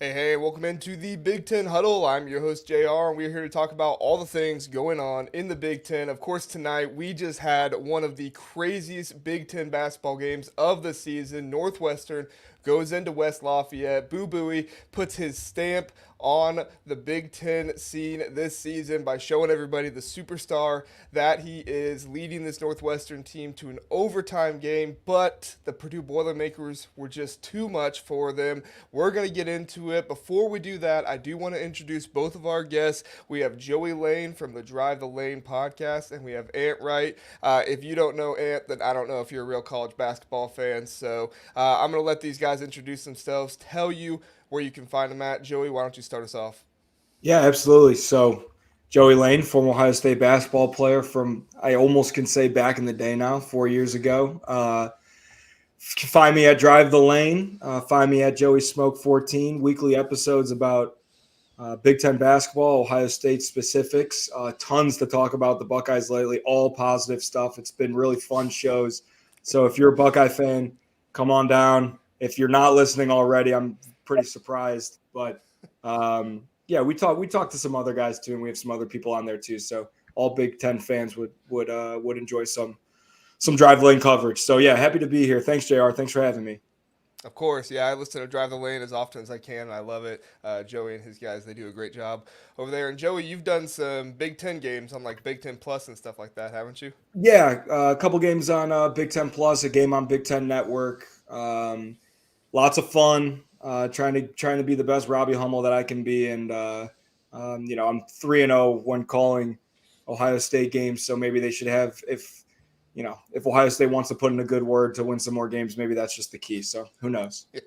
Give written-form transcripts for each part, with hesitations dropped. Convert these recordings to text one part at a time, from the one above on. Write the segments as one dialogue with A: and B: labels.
A: Hey, welcome into the Big Ten Huddle. I'm your host, JR, and we're here to talk about all the things going on in the Big Ten. Of course, tonight we just had one of the craziest Big Ten basketball games of the season. Northwestern goes into West Lafayette. Boo Booey puts his stamp on the Big Ten scene this season by showing everybody the superstar that he is, leading this Northwestern team to an overtime game. But the Purdue Boilermakers were just too much for them. We're going to get into it. Before we do that, I do want to introduce both of our guests. We have Joey Lane from the Drive the Lane podcast, and we have Ant Wright. If you don't know Ant, then I don't know if you're a real college basketball fan. So I'm going to let these guys introduce themselves, tell you where you can find them at. Joey, why don't you start us off?
B: Yeah, absolutely. So, Joey Lane, former Ohio State basketball player from, I almost can say back in the day now, 4 years ago. Find me at Drive the Lane. Find me at Joey Smoke 14. Weekly episodes about Big Ten basketball, Ohio State specifics. Tons to talk about the Buckeyes lately. All positive stuff. It's been really fun shows. So if you're a Buckeye fan, come on down. If you're not listening already, I'm pretty surprised. But yeah, we talk to some other guys too, and we have some other people on there too. So all Big Ten fans would enjoy some Drive Lane coverage. So yeah, happy to be here. Thanks, JR. Thanks for having me.
A: Of course, yeah, I listen to Drive the Lane as often as I can, and I love it. Joey and his guys, they do a great job over there. And Joey, you've done some Big Ten games on like Big Ten Plus and stuff like that, haven't you?
B: Yeah, a couple games on Big Ten Plus, a game on Big Ten Network. Lots of fun. Trying to be the best Robbie Hummel that I can be, and I'm 3-0 when calling Ohio State games. So maybe they should have if Ohio State wants to put in a good word to win some more games, maybe that's just the key. So who knows?
A: Yeah.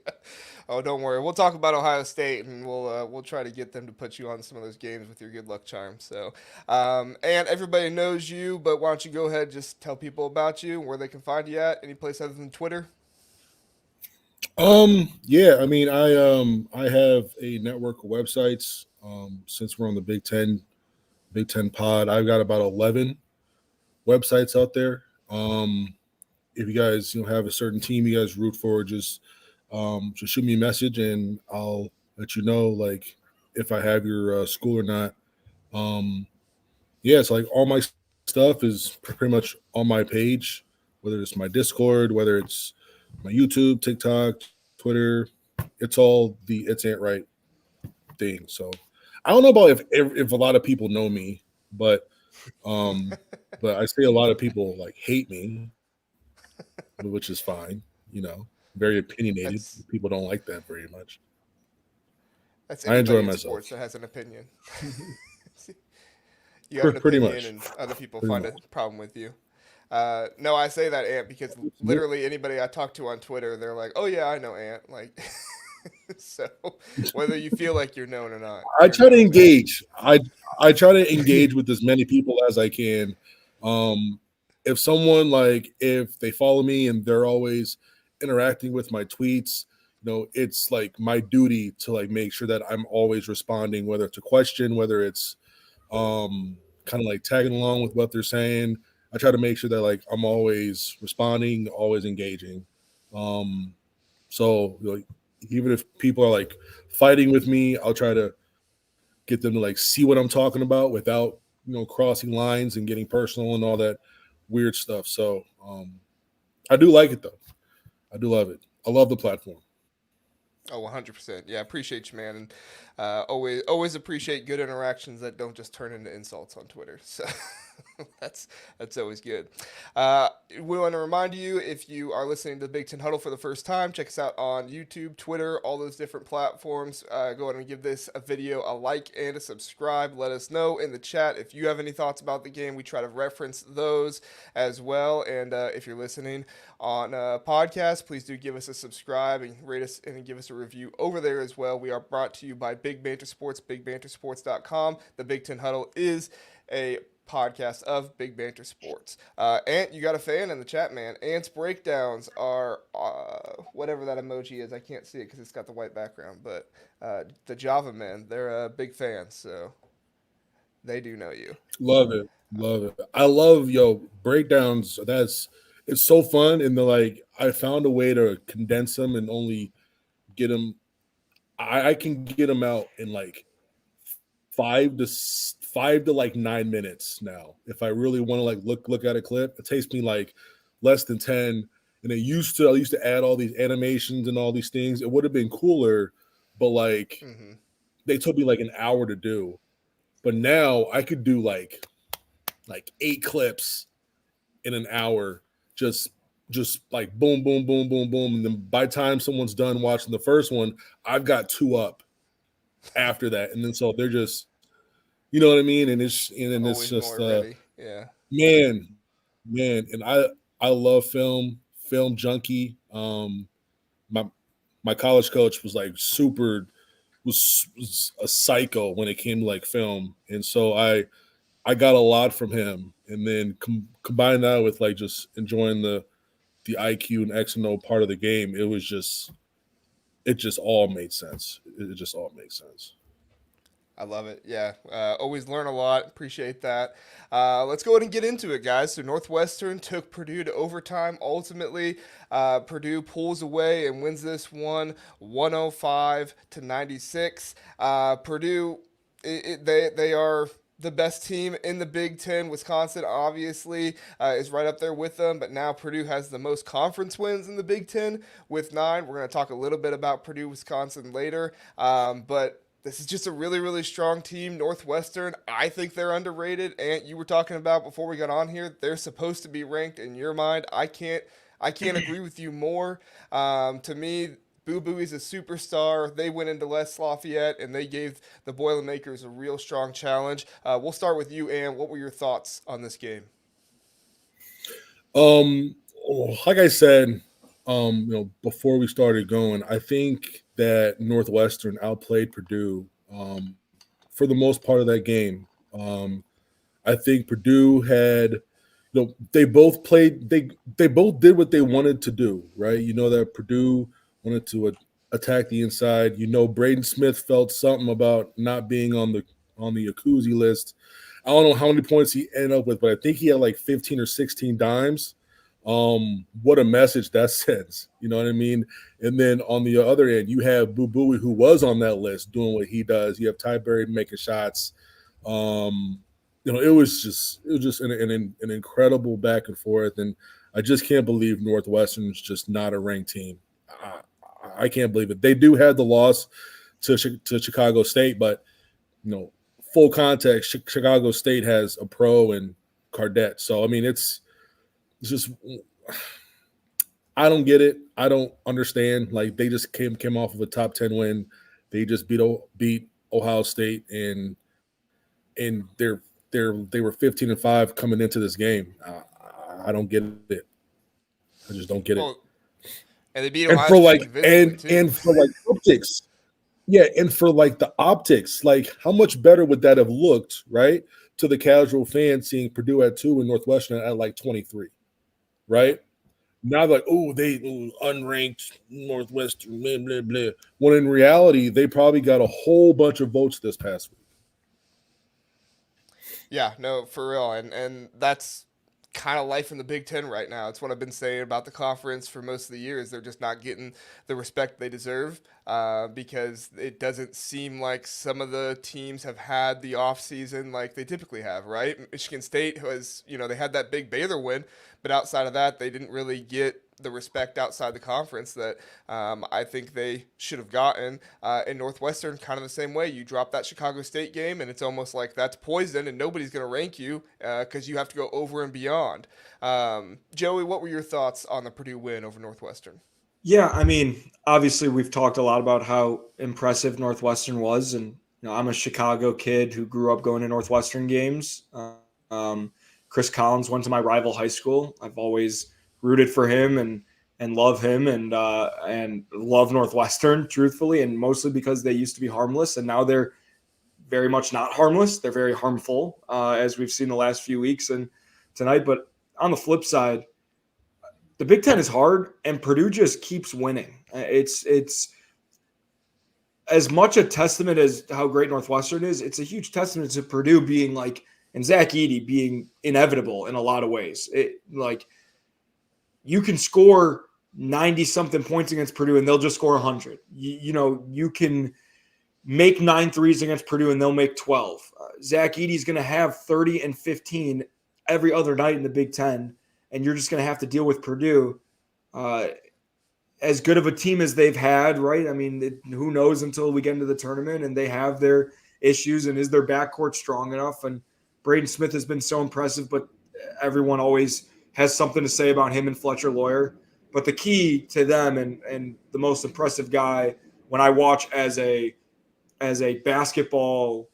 A: Oh, don't worry. We'll talk about Ohio State, and we'll try to get them to put you on some of those games with your good luck charm. So, and everybody knows you, but why don't you go ahead and just tell people about you, where they can find you at, any place other than Twitter?
C: Yeah, I mean, I have a network of websites. Since we're on the Big Ten pod, I've got about 11 websites out there. If you guys have a certain team you guys root for, just shoot me a message and I'll let you know like if I have your school or not. Um, yeah, it's like all my stuff is pretty much on my page, whether it's my Discord, whether it's my YouTube, TikTok, Twitter. It's Ant Right thing. So I don't know about if a lot of people know me, but um, but I see a lot of people like hate me, which is fine. Very opinionated.
A: That's
C: People don't like that very much.
A: that's
C: I enjoy
A: anybody in
C: myself.
A: sports that has an opinion. You have an
C: Pretty
A: opinion,
C: much.
A: and other people
C: Pretty
A: find a
C: much.
A: problem with you. No, I say that Ant because
C: Yeah.
A: literally anybody I talk to on Twitter, they're like, "Oh yeah, I know Ant." Like, so whether you feel like you're known or not,
C: I
A: you're
C: try to
A: known.
C: engage. I try to engage with as many people as I can. Um, if someone if they follow me and they're always interacting with my tweets, it's like my duty to like make sure that I'm always responding, whether it's a question, whether it's kind of like tagging along with what they're saying. I try to make sure that like I'm always responding, always engaging. Um, so like even if people are like fighting with me, I'll try to get them to like see what I'm talking about without crossing lines and getting personal and all that weird stuff. So I do like it though. I do love it. I love the platform.
A: Oh, 100%. Yeah, appreciate you, man, and always appreciate good interactions that don't just turn into insults on Twitter. So that's that's always good. We want to remind you if you are listening to the Big Ten Huddle for the first time, check us out on YouTube, Twitter, all those different platforms. Go ahead and give this a video a like and a subscribe. Let us know in the chat if you have any thoughts about the game. We try to reference those as well. And if you're listening on podcast, please do give us a subscribe and rate us and give us a review over there as well. We are brought to you by Big Banter Sports, bigbantersports.com. The Big Ten Huddle is a podcast of Big Banter Sports. Ant, you got a fan in the chat, man. Ant's breakdowns are whatever that emoji is. I can't see it because it's got the white background, but the Java men, they're big fans, so they do know you.
C: Love it. Love it. I love breakdowns. It's so fun. And I found a way to condense them and only get them I can get them out in like 5 to like 9 minutes now. If I really want to like look at a clip, it takes me like less than 10. And I used to add all these animations and all these things. It would have been cooler, but like
A: Mm-hmm.
C: they took me like an hour to do. But now I could do like 8 clips in an hour, just like boom, boom, boom, boom, boom. And then by the time someone's done watching the first one, I've got 2 up after that. And then so they're just, you know what I mean? And then it's
A: Always
C: just
A: more ready. Yeah.
C: man, and I love film junkie. My my college coach was like was a psycho when it came to like film, and so I got a lot from him, and then combine that with like just enjoying the IQ and X and O part of the game. It just all made sense. It just all makes sense.
A: I love it. Yeah. Always learn a lot. Appreciate that. Let's go ahead and get into it, guys. So Northwestern took Purdue to overtime. Ultimately, Purdue pulls away and wins this one 105-96. Purdue, they are the best team in the Big Ten. Wisconsin, obviously, is right up there with them, but now Purdue has the most conference wins in the Big Ten with 9. We're going to talk a little bit about Purdue, Wisconsin later, but this is just a really, really strong team. Northwestern, I think they're underrated. And you were talking about before we got on here, they're supposed to be ranked in your mind. I can't agree with you more. To me, Boo Booey's a superstar. They went into Les Lafayette and they gave the Boilermakers a real strong challenge. We'll start with you, Ann. What were your thoughts on this game?
C: Like I said, before we started going, I think that Northwestern outplayed Purdue for the most part of that game. I think Purdue had, they both played, they both did what they wanted to do, right? You know that Purdue wanted to attack the inside. Braden Smith felt something about not being on the Yakuza list. I don't know how many points he ended up with, but I think he had like 15 or 16 dimes. What a message that sends, you know what I mean? And then on the other end, you have Boo Booey, who was on that list doing what he does. You have Ty Berry making shots. It was just an incredible back and forth. And I just can't believe Northwestern's just not a ranked team. I can't believe it. They do have the loss to Chicago State, but full context, Chicago State has a pro and Cardette. So I mean, it's just, I don't get it. I don't understand. Like, they just came off of a top 10 win. They just beat Ohio State, and they were 15-5 coming into this game. I don't get it. I just don't get it.
A: Well, and they beat
C: And
A: Ohio
C: for
A: State
C: like
A: convincingly, too.
C: and for like optics, yeah, and for like the optics, like how much better would that have looked, right, to the casual fan seeing Purdue at 2 and Northwestern at like 23, right? Now like, they unranked Northwestern, blah, blah, blah. When in reality, they probably got a whole bunch of votes this past week.
A: Yeah, no, for real. And that's kind of life in the Big Ten right now. It's what I've been saying about the conference for most of the year is they're just not getting the respect they deserve because it doesn't seem like some of the teams have had the offseason like they typically have, right? Michigan State was, they had that big Baylor win, but outside of that, they didn't really get the respect outside the conference that I think they should have gotten. In Northwestern, kind of the same way. You drop that Chicago State game, and it's almost like that's poison, and nobody's going to rank you because you have to go over and beyond. Joey, what were your thoughts on the Purdue win over Northwestern?
B: Yeah, I mean, obviously we've talked a lot about how impressive Northwestern was, and I'm a Chicago kid who grew up going to Northwestern games. Chris Collins went to my rival high school. I've always rooted for him and love him and love Northwestern, truthfully, and mostly because they used to be harmless and now they're very much not harmless. They're very harmful, as we've seen the last few weeks and tonight. But on the flip side, the Big Ten is hard, and Purdue just keeps winning. It's as much a testament as how great Northwestern is. It's a huge testament to Purdue being like, and Zach Edey being inevitable in a lot of ways. You can score 90-something points against Purdue, and they'll just score 100. You can make 9 threes against Purdue, and they'll make 12. Zach Edey's going to have 30 and 15 every other night in the Big Ten, and you're just going to have to deal with Purdue. As good of a team as they've had, right? I mean, who knows until we get into the tournament, and they have their issues, and is their backcourt strong enough? And Braden Smith has been so impressive, but everyone always has something to say about him and Fletcher Lawyer. But the key to them and the most impressive guy when I watch as a basketball,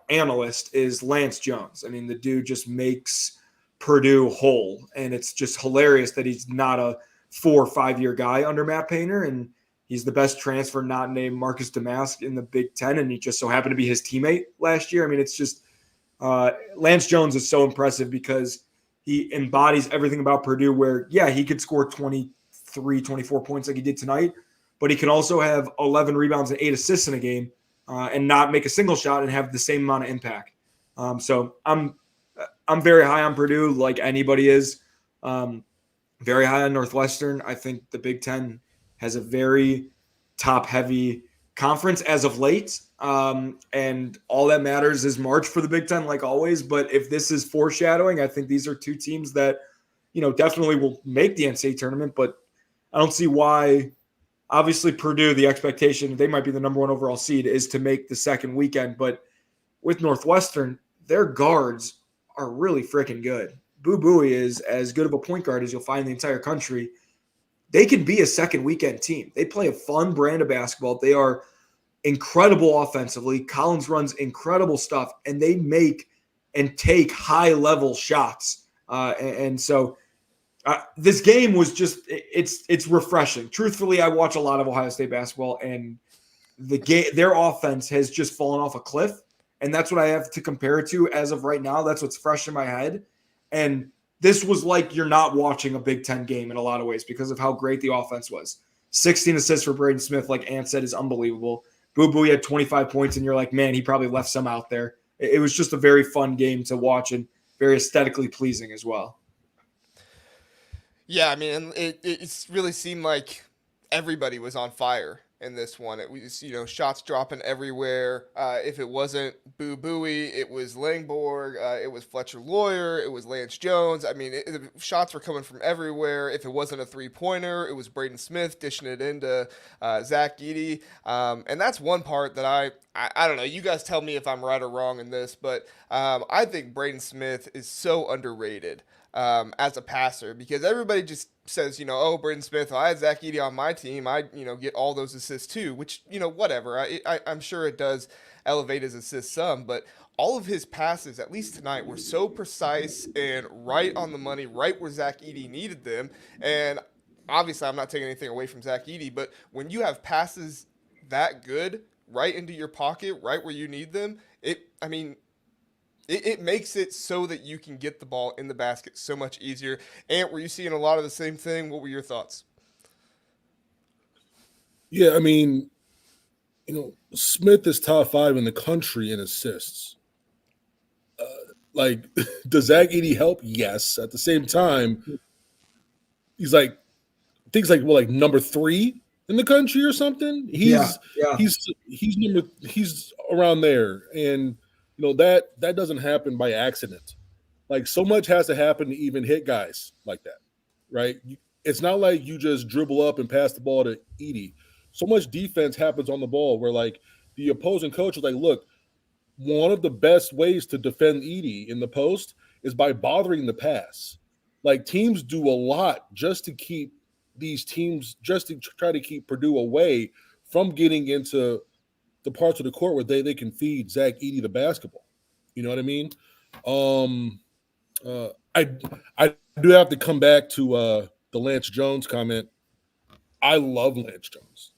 B: analyst is Lance Jones. I mean, the dude just makes Purdue whole, and it's just hilarious that he's not a 4 or 5 year guy under Matt Painter, and he's the best transfer not named Marcus Damask in the Big Ten, and he just so happened to be his teammate last year. I mean, it's just Lance Jones is so impressive because he embodies everything about Purdue where, yeah, he could score 23, 24 points like he did tonight, but he can also have 11 rebounds and 8 assists in a game and not make a single shot and have the same amount of impact. So I'm very high on Purdue, like anybody is. Very high on Northwestern. I think the Big Ten has a very top-heavy conference as of late, and all that matters is March for the Big Ten, like always. But if this is foreshadowing, I think these are two teams that, definitely will make the NCAA tournament. But I don't see why. Obviously, Purdue, the expectation, they might be the number 1 overall seed, is to make the second weekend. But with Northwestern, their guards are really freaking good. Boo Buie is as good of a point guard as you'll find in the entire country. They can be a second weekend team. They play a fun brand of basketball. They are incredible offensively. Collins runs incredible stuff, and they make and take high-level shots. So this game was just it's refreshing. Truthfully, I watch a lot of Ohio State basketball, and their offense has just fallen off a cliff, and that's what I have to compare it to as of right now. That's what's fresh in my head. And this was like you're not watching a Big Ten game in a lot of ways because of how great the offense was. 16 assists for Braden Smith, like Ant said, is unbelievable. Boo Buie had 25 points, and you're like, man, he probably left some out there. It was just a very fun game to watch and very aesthetically pleasing as well.
A: Yeah, I mean, it really seemed like everybody was on fire in this one. It was, shots dropping everywhere. If it wasn't Boo Buie, it was Langborg, it was Fletcher Lawyer, it was Lance Jones. I mean, the shots were coming from everywhere. If it wasn't a three-pointer, it was Braden Smith dishing it into Zach Edey. And that's one part that I don't know. You guys tell me if I'm right or wrong in this, but I think Braden Smith is so underrated as a passer, because everybody just says, oh, Braden Smith, I had Zach Edey on my team, I get all those assists too, which, whatever. I'm sure it does elevate his assists some, but all of his passes, at least tonight, were so precise and right on the money, right where Zach Edey needed them. And obviously, I'm not taking anything away from Zach Edey, but when you have passes that good, right into your pocket, right where you need them, it makes it so that you can get the ball in the basket so much easier. Ant, were you seeing a lot of the same thing? What were your thoughts?
C: Yeah, I mean, Smith is top 5 in the country in assists. Does Zach Edey help? Yes. At the same time, he's number 3 in the country or something. He's around there, and that doesn't happen by accident. Like, so much has to happen to even hit guys like that, right? It's not like you just dribble up and pass the ball to Edey. So much defense happens on the ball where, like, the opposing coach is like, look, one of the best ways to defend Edey in the post is by bothering the pass. Like, teams do a lot just to keep these teams, just to try to keep Purdue away from getting into the parts of the court where they can feed Zach Edey the basketball. You know what I mean? I do have to come back to the Lance Jones comment. I love Lance Jones.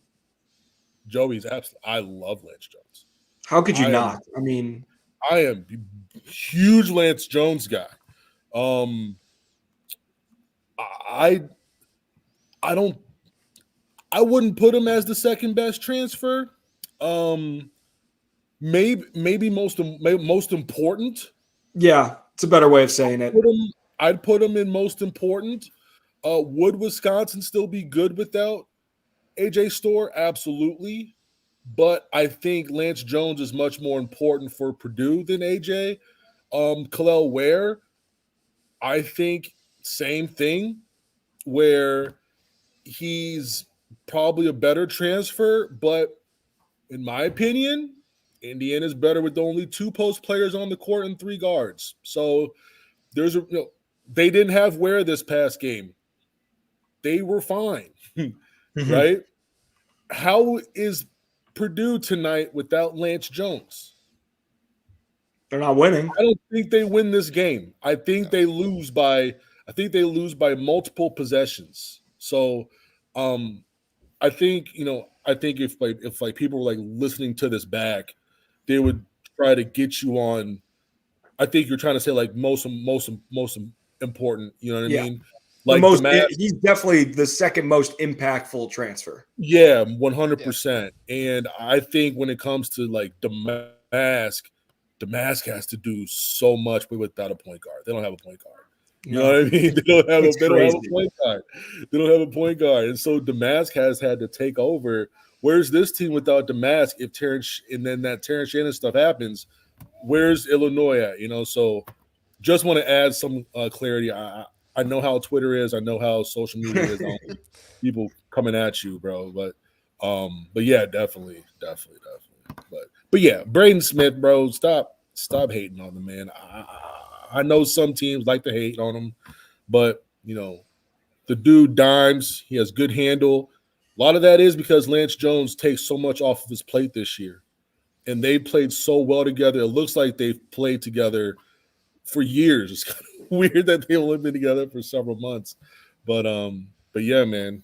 C: Joey's absolutely. I love Lance Jones.
B: How could you not?
C: I am a huge Lance Jones guy. I wouldn't put him as the second best transfer. Maybe most important.
B: Yeah, it's a better way of saying it.
C: I'd put him in most important. Would Wisconsin still be good without AJ Storr? Absolutely. But I think Lance Jones is much more important for Purdue than AJ. Khalil Ware, I think same thing, where he's probably a better transfer, but in my opinion, Indiana's better with only 2 post players on the court and 3 guards. So they didn't have Ware this past game. They were fine, right? How is Purdue tonight without Lance Jones?
B: They're not winning.
C: I don't think they win this game. I think they lose by multiple possessions. So I think if people were like listening to this back, they would try to get you on. I think you're trying to say like most important. You know what I mean? Like
B: he's definitely the second most impactful transfer.
C: Yeah, 100%. And I think when it comes to like Damask has to do so much without a point guard. They don't have a point guard. You know what I mean? They don't have a point guard. They don't have a point guard. And so Damask has had to take over. Where's this team without Damask if Terrence Shannon stuff happens? Where's Illinois at? So just want to add some clarity. I know how Twitter is. I know how social media is. People coming at you, bro. But yeah, definitely. But yeah, Braden Smith, bro. Stop hating on the man. I know some teams like to hate on him, but the dude dimes. He has good handle. A lot of that is because Lance Jones takes so much off of his plate this year, and they played so well together. It looks like they've played together for years. It's kind of weird that they've only been together for several months, but yeah, man.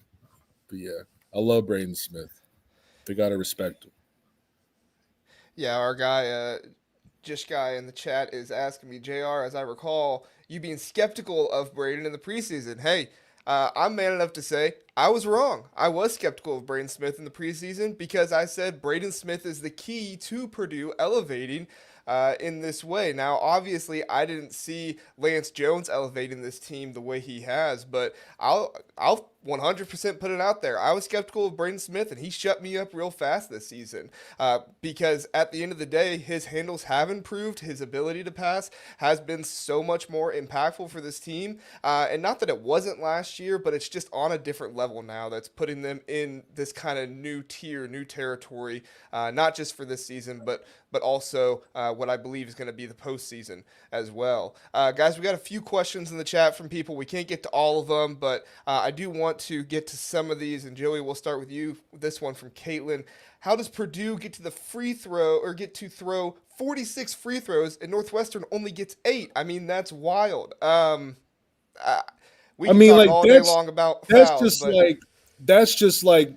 C: But yeah, I love Braden Smith. They gotta respect him.
A: Yeah, our guy, guy in the chat is asking me, JR, as I recall, you being skeptical of Braden in the preseason. Hey, I'm man enough to say I was wrong. I was skeptical of Braden Smith in the preseason because I said Braden Smith is the key to Purdue elevating in this way. Now, obviously, I didn't see Lance Jones elevating this team the way he has, but I'll 100% put it out there. I was skeptical of Braden Smith, and he shut me up real fast this season because at the end of the day, his handles have improved. His ability to pass has been so much more impactful for this team. And not that it wasn't last year, but it's just on a different level now that's putting them in this kind of new tier, new territory, not just for this season, but also what I believe is going to be the postseason as well. Guys, we got a few questions in the chat from people. We can't get to all of them, but I do want to get to some of these. And Joey, we'll start with you. This one from Caitlin. How does Purdue get to throw 46 free throws and Northwestern only gets 8? I mean, that's wild. We can talk all day long about fouls.
C: That's just like,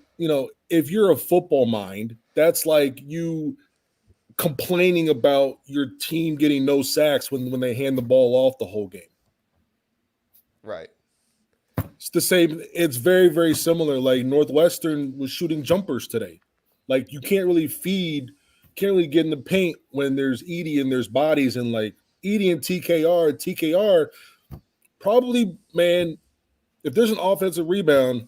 C: if you're a football mind, that's like you complaining about your team getting no sacks when they hand the ball off the whole game.
A: Right.
C: It's the same. It's very, very similar. Like Northwestern was shooting jumpers today. Like you can't really get in the paint when there's Edie and there's bodies, and like Edie and TKR probably, man, if there's an offensive rebound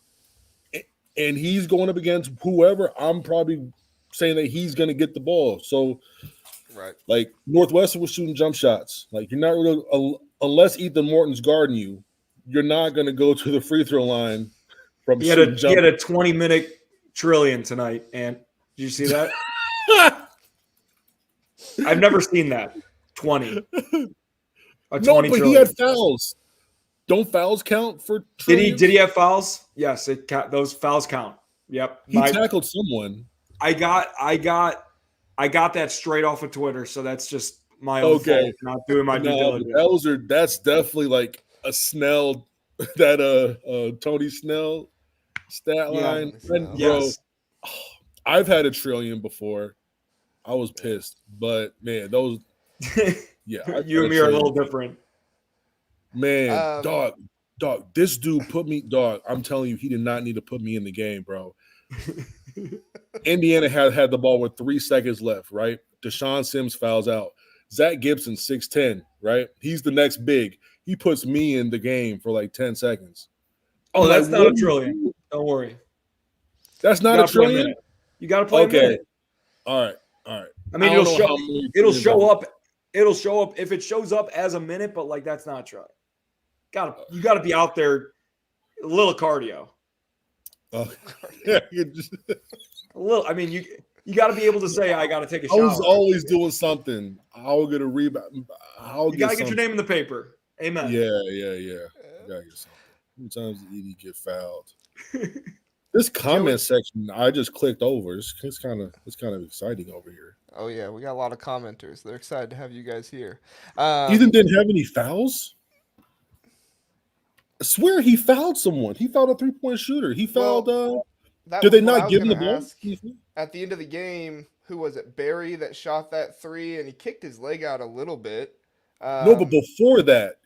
C: and he's going up against whoever, I'm probably saying that he's going to get the ball. So,
A: right,
C: like Northwestern was shooting jump shots. Like you're not really, unless Ethan Morton's guarding you, you're not going to go to the free throw line from
B: he had a 20-minute trillion tonight. And did you see that? I've never seen that. 20.
C: No, but trillion. He had fouls. Don't fouls count for trillions?
B: Did he have fouls? Yes, those fouls count. Yep.
C: He tackled someone.
B: I got that straight off of Twitter, so that's just my own fault, not doing my due diligence.
C: That's definitely like a Snell, that Tony Snell stat line. And,
B: yes.
C: Bro, I've had a trillion before. I was pissed, but man, those yeah.
B: You and me are a little different.
C: Man, dog, this dude put me, dog. I'm telling you, he did not need to put me in the game, bro. Indiana had the ball with 3 seconds left, right? Deshaun Sims fouls out. Zach Gibson, 6'10", right? He's the next big. He puts me in the game for like 10 seconds.
B: Oh,
C: I'm
B: that's
C: like,
B: not
C: what
B: a
C: are you
B: trillion.
C: doing?
B: Don't worry.
C: That's
B: You
C: not a
B: gotta play a
C: trillion?
B: minute. You got to play a
C: Okay.
B: minute.
C: All right.
B: I mean,
C: I don't know how many trillions
B: show up. It'll show up if it shows up as a minute, but like that's not a trillion. You gotta be out there. A little cardio.
C: Yeah,
B: A little. I mean, you got to be able to say, I got to take a
C: I was
B: shower.
C: always doing something. I'll get a rebound.
B: You got to get your name in the paper. Amen.
C: Yeah. You gotta get something. Sometimes Edie get fouled. This comment section, I just clicked over. It's kind of exciting over here.
A: Oh yeah, we got a lot of commenters. They're excited to have you guys here.
C: Ethan didn't have any fouls. I swear he fouled someone. He fouled a 3-point shooter. He fouled. Did they not give him the ball?
A: At the end of the game, who was it? Barry that shot that 3, and he kicked his leg out a little bit.
C: No, but before that,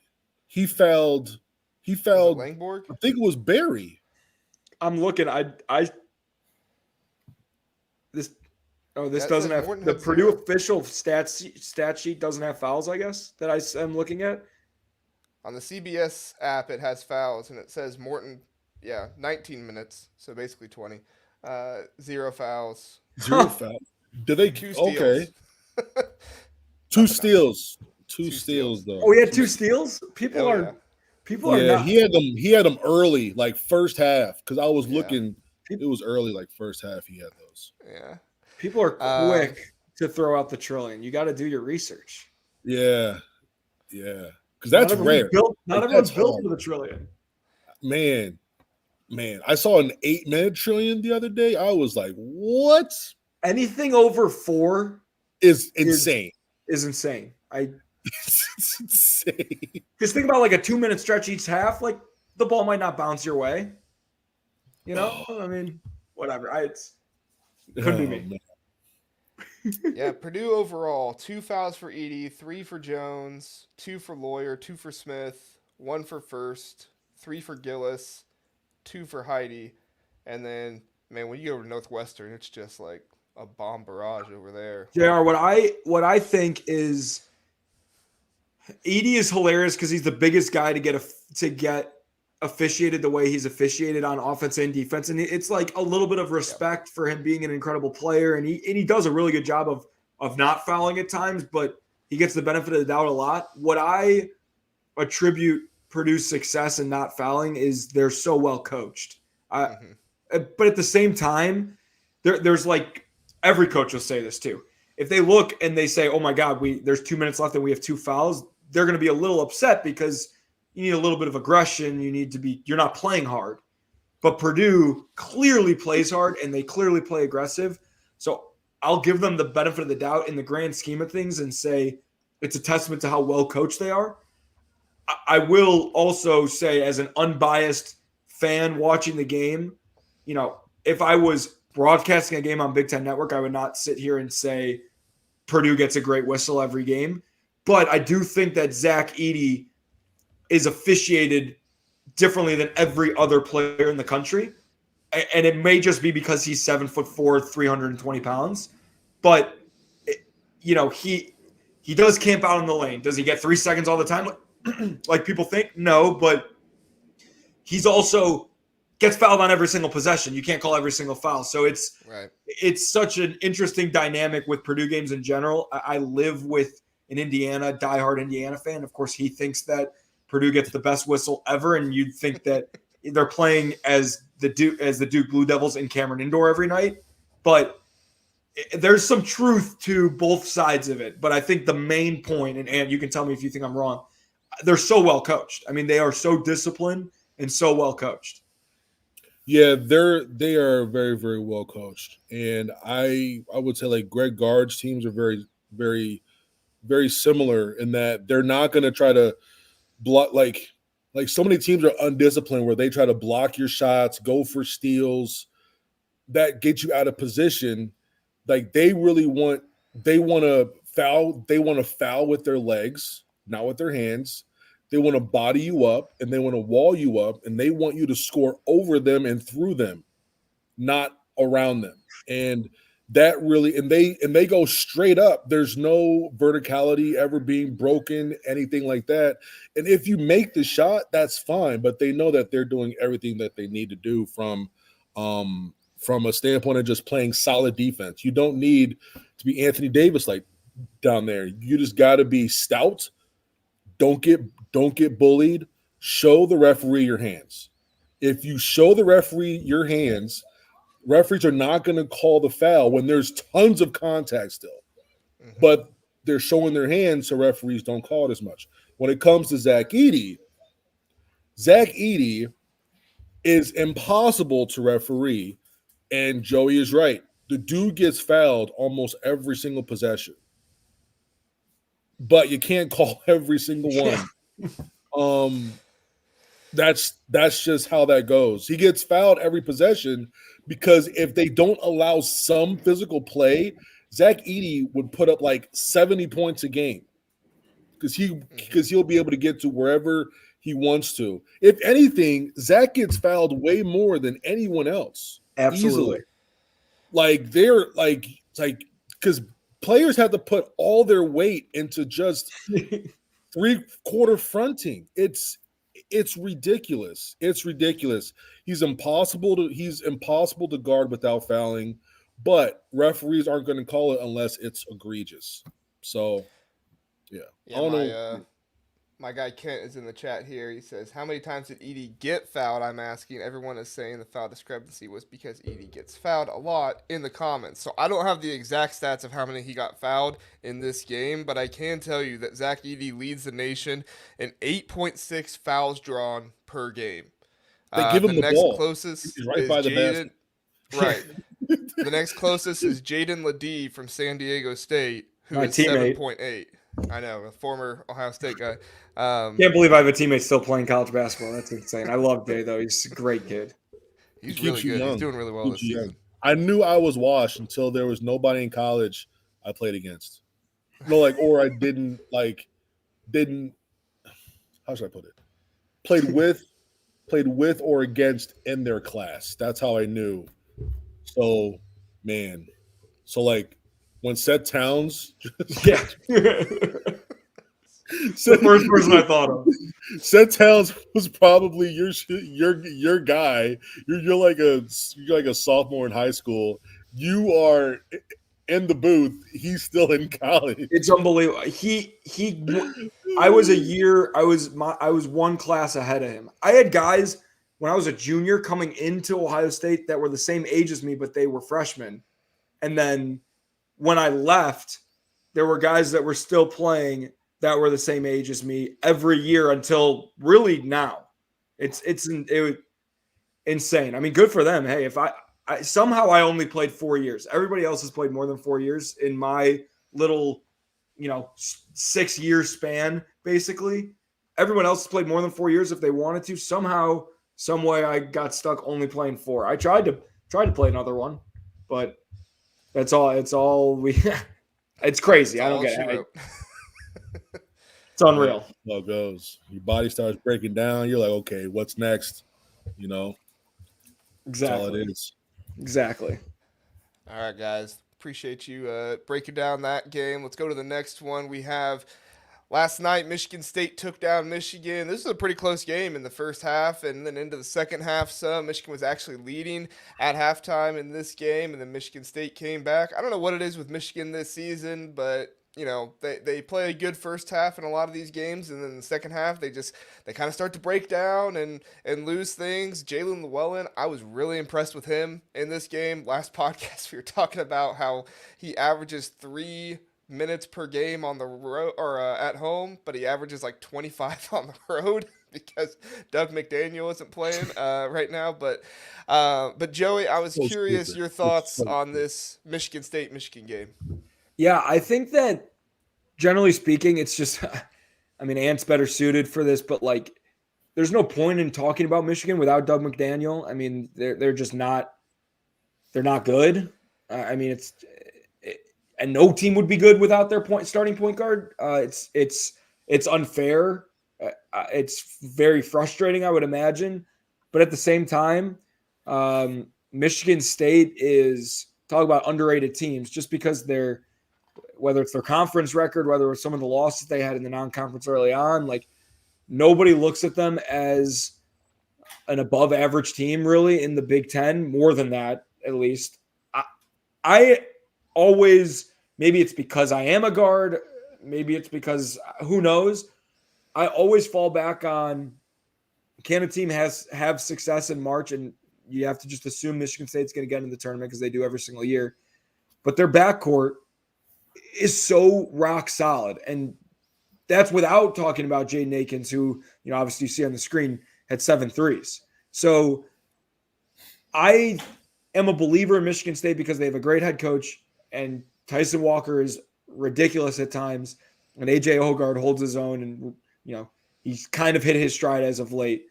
C: he fouled.
A: Was it Langborg?
C: I think it was Barry.
B: I'm looking. This doesn't have the Purdue official stat sheet doesn't have fouls. I guess that I am looking at.
A: On the CBS app, it has fouls, and it says Morton, 19 minutes, so basically 20. 0 fouls.
C: 0 fouls. Did they?
A: 2 steals.
C: Okay. 2 steals. 2 steals though.
B: Oh, he had 2 steals. People are not.
C: He had them early, like first half, because I was looking. It was early, like first half. He had those.
A: Yeah.
B: People are quick to throw out the trillion. You got to do your research.
C: Yeah. Because that's rare.
B: Not everyone's built for the trillion.
C: Man, I saw an 8-minute trillion the other day. I was like, what?
B: Anything over 4
C: is insane.
B: Is insane.
C: It's insane.
B: Because think about like a 2-minute stretch each half. Like the ball might not bounce your way. You know, I mean, whatever. Couldn't be me.
A: Yeah, Purdue overall, 2 fouls for Edie, 3 for Jones, 2 for Lawyer, 2 for Smith, 1 for First, 3 for Gillis, 2 for Heidi, and then man, when you go to Northwestern, it's just like a bomb barrage over there.
B: JR, what I think is Edie is hilarious because he's the biggest guy to get officiated the way he's officiated on offense and defense, and it's like a little bit of respect for him being an incredible player, and he does a really good job of not fouling at times, but he gets the benefit of the doubt a lot. What I attribute Purdue's success in not fouling is they're so well coached. But at the same time, there's like every coach will say this too. If they look and they say, "Oh my God, there's 2 minutes left and we have 2 fouls," they're going to be a little upset because you need a little bit of aggression. You're not playing hard. But Purdue clearly plays hard and they clearly play aggressive. So I'll give them the benefit of the doubt in the grand scheme of things and say it's a testament to how well coached they are. I will also say, as an unbiased fan watching the game, if I was broadcasting a game on Big Ten Network, I would not sit here and say Purdue gets a great whistle every game. But I do think that Zach Edey is officiated differently than every other player in the country. And it may just be because he's 7'4", 320 pounds. But, he does camp out in the lane. Does he get 3 seconds all the time? Like people think? No, but he's also gets fouled on every single possession. You can't call every single foul. So it's such an interesting dynamic with Purdue games in general. I live with an diehard Indiana fan. Of course, he thinks that Purdue gets the best whistle ever, and you'd think that they're playing as the Duke Blue Devils in Cameron Indoor every night. But there's some truth to both sides of it. But I think the main point, and you can tell me if you think I'm wrong, they're so well coached. I mean, they are so disciplined and so well coached.
C: Yeah, they are very, very well coached, and I would say like Greg Gard's teams are very, very, very similar in that they're not going to try to block like so many teams are undisciplined where they try to block your shots, go for steals that get you out of position. Like they want to foul with their legs, not with their hands. They want to body you up and they want to wall you up and they want you to score over them and through them, not around them. And that really, and they go straight up. There's no verticality ever being broken, anything like that. And if you make the shot, that's fine. But they know that they're doing everything that they need to do from a standpoint of just playing solid defense. You don't need to be Anthony Davis like down there. You just got to be stout. Don't get bullied. Show the referee your hands. If you show the referee your hands, referees are not going to call the foul when there's tons of contact still.
A: Mm-hmm.
C: But they're showing their hands so referees don't call it as much. When it comes to Zach Edey is impossible to referee, and Joey is right. The dude gets fouled almost every single possession. But you can't call every single one. That's just how that goes. He gets fouled every possession because if they don't allow some physical play, Zach Edey would put up like 70 points a game because he'll be able to get to wherever he wants to. If anything, Zach gets fouled way more than anyone else.
B: Absolutely.
C: Easily. Because players have to put all their weight into just 3/4 fronting. It's ridiculous. It's ridiculous. He's impossible to guard without fouling, but referees aren't going to call it unless it's egregious. So, yeah.
A: My guy Kent is in the chat here. He says, "How many times did Edey get fouled?" I'm asking. Everyone is saying the foul discrepancy was because Edey gets fouled a lot in the comments. So I don't have the exact stats of how many he got fouled in this game, but I can tell you that Zach Edey leads the nation in 8.6 fouls drawn per game.
C: They give him the
A: next
C: ball.
A: closest
C: He's right
A: is
C: by the
A: Jaden.
C: basket.
A: Right. The next closest is Jaden Ledee from San Diego State, who
B: My
A: is
B: teammate.
A: 7.8. I know, a former Ohio State guy.
B: Can't believe I have a teammate still playing college basketball. That's insane. I love Jay, though. He's a great kid.
A: He's really good. He's doing really well this season.
C: I knew I was washed until there was nobody in college I played against. Or I didn't how should I put it? Played with or against in their class. That's how I knew. So, man. So, when Seth Towns
B: Yeah. The first person I thought of.
C: Seth Towns was probably your guy. You're like a sophomore in high school. You are in the booth. He's still in college.
B: It's unbelievable. I was one class ahead of him. I had guys when I was a junior coming into Ohio State that were the same age as me, but they were freshmen. And then when I left, there were guys that were still playing that were the same age as me every year until really now. It was insane. I mean, good for them. Hey, if I somehow I only played 4 years. Everybody else has played more than 4 years in my little, 6-year span, basically. Everyone else has played more than 4 years if they wanted to. Somehow, some way I got stuck only playing 4. I tried to play another one, but that's all. It's all we. It's crazy. I don't get it. It's unreal.
C: How it goes. Your body starts breaking down. You're like, okay, what's next?
B: Exactly.
C: That's all it is.
B: Exactly.
A: All right, guys. Appreciate you breaking down that game. Let's go to the next one. We have last night, Michigan State took down Michigan. This was a pretty close game in the first half, and then into the second half, Michigan was actually leading at halftime in this game, and then Michigan State came back. I don't know what it is with Michigan this season, but they play a good first half in a lot of these games, and then in the second half, they kind of start to break down and lose things. Jalen Llewellyn, I was really impressed with him in this game. Last podcast, we were talking about how he averages 3 minutes per game on the road or at home, but he averages like 25 on the road because Doug McDaniel isn't playing right now. But Joey, I was curious your thoughts on this Michigan State-Michigan game.
B: Yeah, I think that generally speaking, it's just, I mean, Ant's better suited for this, but there's no point in talking about Michigan without Doug McDaniel. I mean, they're just not, they're not good. I mean, and no team would be good without their starting point guard. It's unfair. It's very frustrating, I would imagine. But at the same time, Michigan State is talk about underrated teams just because they're, whether it's their conference record, whether it's some of the losses they had in the non-conference early on, like nobody looks at them as an above average team really in the Big Ten, more than that, at least. I always, maybe it's because I am a guard, maybe it's because who knows, I always fall back on, can a team have success in March? And you have to just assume Michigan State's going to get in the tournament because they do every single year. But their backcourt is so rock solid. And that's without talking about Jaden Akins, who, obviously you see on the screen, had 7 threes. So I am a believer in Michigan State because they have a great head coach, and Tyson Walker is ridiculous at times, and AJ Hogard holds his own, and he's kind of hit his stride as of late.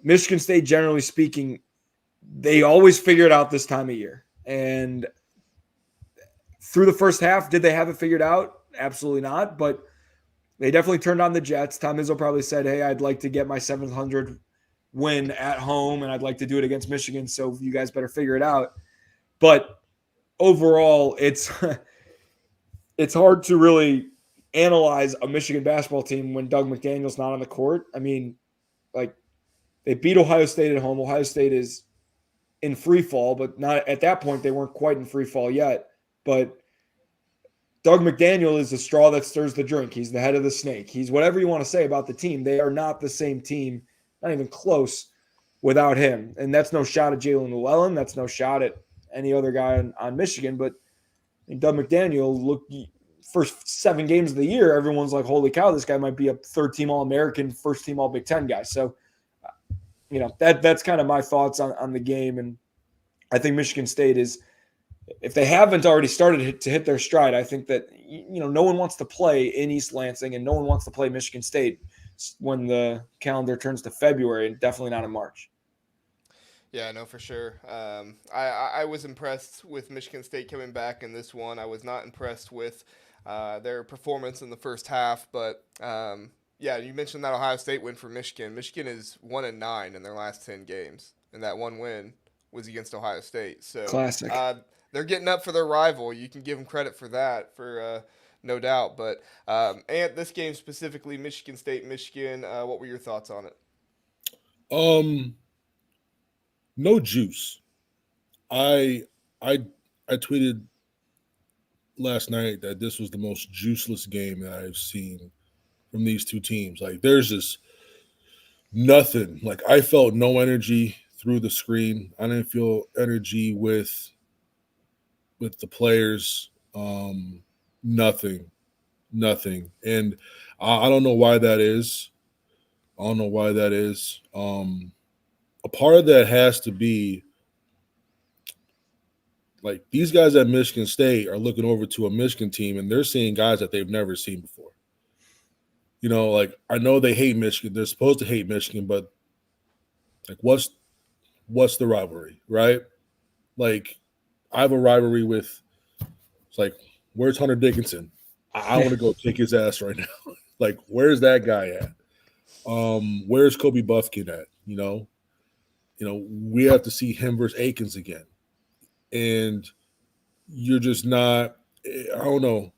B: Michigan State, generally speaking, they always figure it out this time of year. And through the first half, did they have it figured out? Absolutely not. But they definitely turned on the Jets. Tom Izzo probably said, hey, I'd like to get my 700 win at home, and I'd like to do it against Michigan, so you guys better figure it out. But overall, it's hard to really analyze a Michigan basketball team when Doug McDaniel's not on the court. I mean, like, they beat Ohio State at home. Ohio State is in free fall, but not at that point. They weren't quite in free fall yet. But Doug McDaniel is the straw that stirs the drink. He's the head of the snake. He's whatever you want to say about the team. They are not the same team, not even close, without him. And that's no shot at Jalen Llewellyn. That's no shot at any other guy on Michigan. But Doug McDaniel, first 7 games of the year, everyone's like, holy cow, this guy might be a third-team All-American, first-team All-Big Ten guy. So, that's kind of my thoughts on the game. And I think Michigan State is, if they haven't already started to hit their stride, I think that, no one wants to play in East Lansing and no one wants to play Michigan State when the calendar turns to February, and definitely not in March.
A: Yeah, no, for sure. I was impressed with Michigan State coming back in this one. I was not impressed with their performance in the first half, but yeah, you mentioned that Ohio State win for Michigan. Michigan is 1-9 in their last 10 games, and that one win was against Ohio State. So
B: classic.
A: They're getting up for their rival. You can give them credit for that, for no doubt. But Ant, this game specifically, Michigan State, Michigan. What were your thoughts on it?
C: No juice. I tweeted last night that this was the most juiceless game that I've seen from these two teams. Like, there's just nothing. Like, I felt no energy through the screen. I didn't feel energy with the players. Nothing. And I don't know why that is. A part of that has to be, like, these guys at Michigan State are looking over to a Michigan team, and they're seeing guys that they've never seen before. Like, I know they hate Michigan. They're supposed to hate Michigan, but, like, what's the rivalry, right? Like, I have a rivalry with, it's like, where's Hunter Dickinson? I want to go kick his ass right now. Like, where's that guy at? Where's Kobe Buffkin at? We have to see him versus Akins again. And you're just not, I don't know.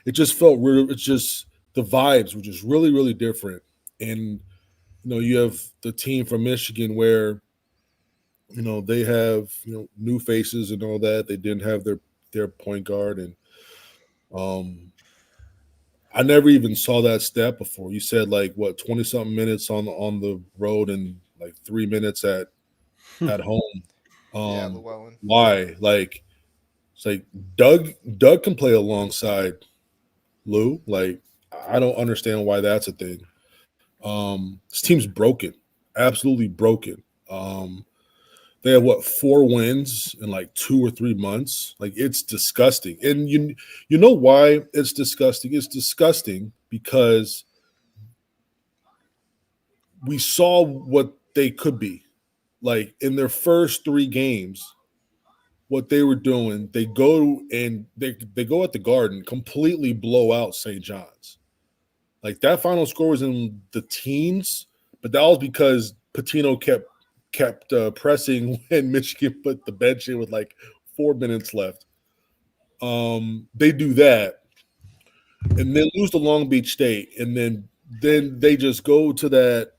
C: It just felt real. It's just, the vibes were just really, really different. And, you have the team from Michigan where, they have, new faces and all that. They didn't have their point guard. And I never even saw that stat before. You said, like, what, 20-something minutes on the road and, like, 3 minutes at home.
A: Yeah, Llewellyn.
C: Why? Like, it's like Doug can play alongside Lou. Like, I don't understand why that's a thing. This team's broken, absolutely broken. They have 4 wins in like 2 or 3 months. Like, it's disgusting. And you know why it's disgusting? It's disgusting because we saw what they could be. Like, in their first 3 games, what they were doing, they go at the Garden, completely blow out St. John's. Like, that final score was in the teens, but that was because Pitino kept pressing when Michigan put the bench in with like 4 minutes left. They do that, and then lose to Long Beach State, and then they just go to that.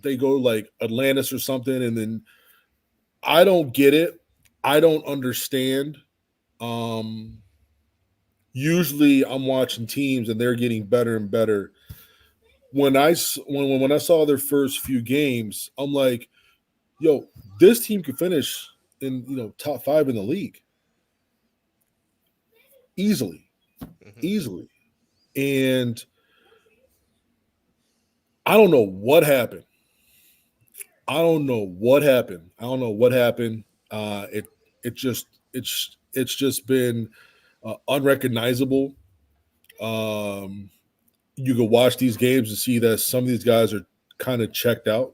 C: They go like Atlantis or something, and then I don't get it. I don't understand. Um, Usually, I'm watching teams, and they're getting better and better. When I saw their first few games, I'm like, yo, this team could finish in top 5 in the league easily,
A: Hmm.
C: easily. And I don't know what happened. I don't know what happened. I don't know what happened. It it just it's just been unrecognizable. Um, you could watch these games and see that some of these guys are kind of checked out.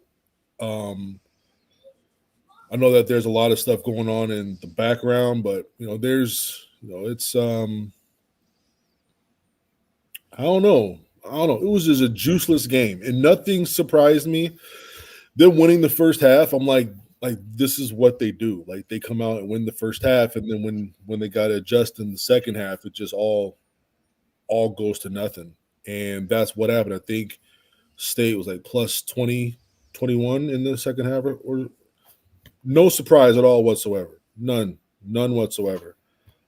C: Um, I know that there's a lot of stuff going on in the background, but it's I don't know. I don't know. It was just a juiceless game, and nothing surprised me. Them winning the first half, I'm like this is what they do. Like they come out and win the first half, and then when they got to adjust in the second half, it just all goes to nothing. And that's what happened. I think State was like plus 20, 21 in the second half, or no surprise at all whatsoever. None whatsoever.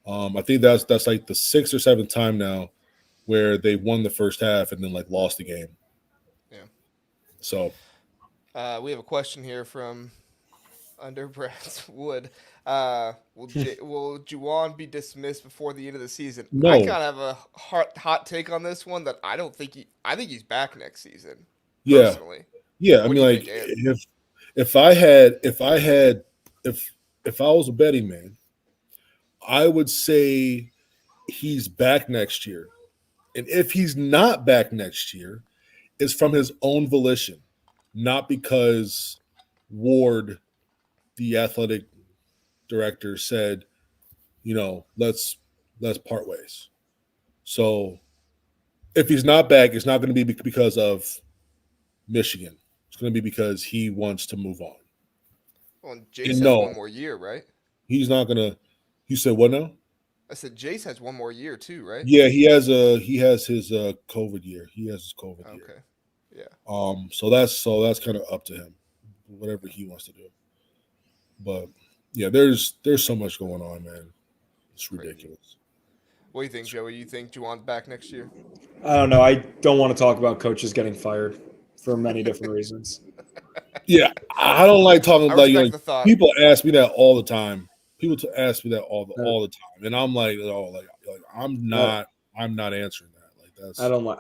C: I think that's like the sixth or seventh time now where they won the first half and then like lost the game.
A: Yeah.
C: So
A: We have a question here from under Brad's Wood. Will Juwan be dismissed before the end of the season? I
C: no,
A: kind of have a hot take on this one that I don't think I think he's back next season.
C: yeah,
A: Personally,
C: yeah. I
A: what do
C: mean,
A: you
C: like
A: think, Ant?
C: if I was a betting man, I would say he's back next year. And if he's not back next year, it's from his own volition, not because Ward, the athletic director, said, let's part ways. So if he's not back, it's not going to be because of Michigan. It's going to be because he wants to move on.
A: Well,
C: And
A: Jace has one
C: no,
A: more year, right?
C: he's not going to. You said what now?
A: I said Jace has one more year too, right?
C: Yeah, he has his COVID year. He has his COVID year.
A: Okay. Yeah.
C: So that's kind of up to him, whatever he wants to do. But yeah, there's so much going on, man. It's
A: Crazy.
C: ridiculous.
A: What do you think, Joey? You think Juwan's back next year?
B: I don't know. I don't want to talk about coaches getting fired for many different reasons.
C: Yeah, I don't like talking
A: I
C: like
A: respect the thought.
C: people ask me that all the time. People ask me that all the time, and I'm like, I'm not answering that. Like
B: I don't like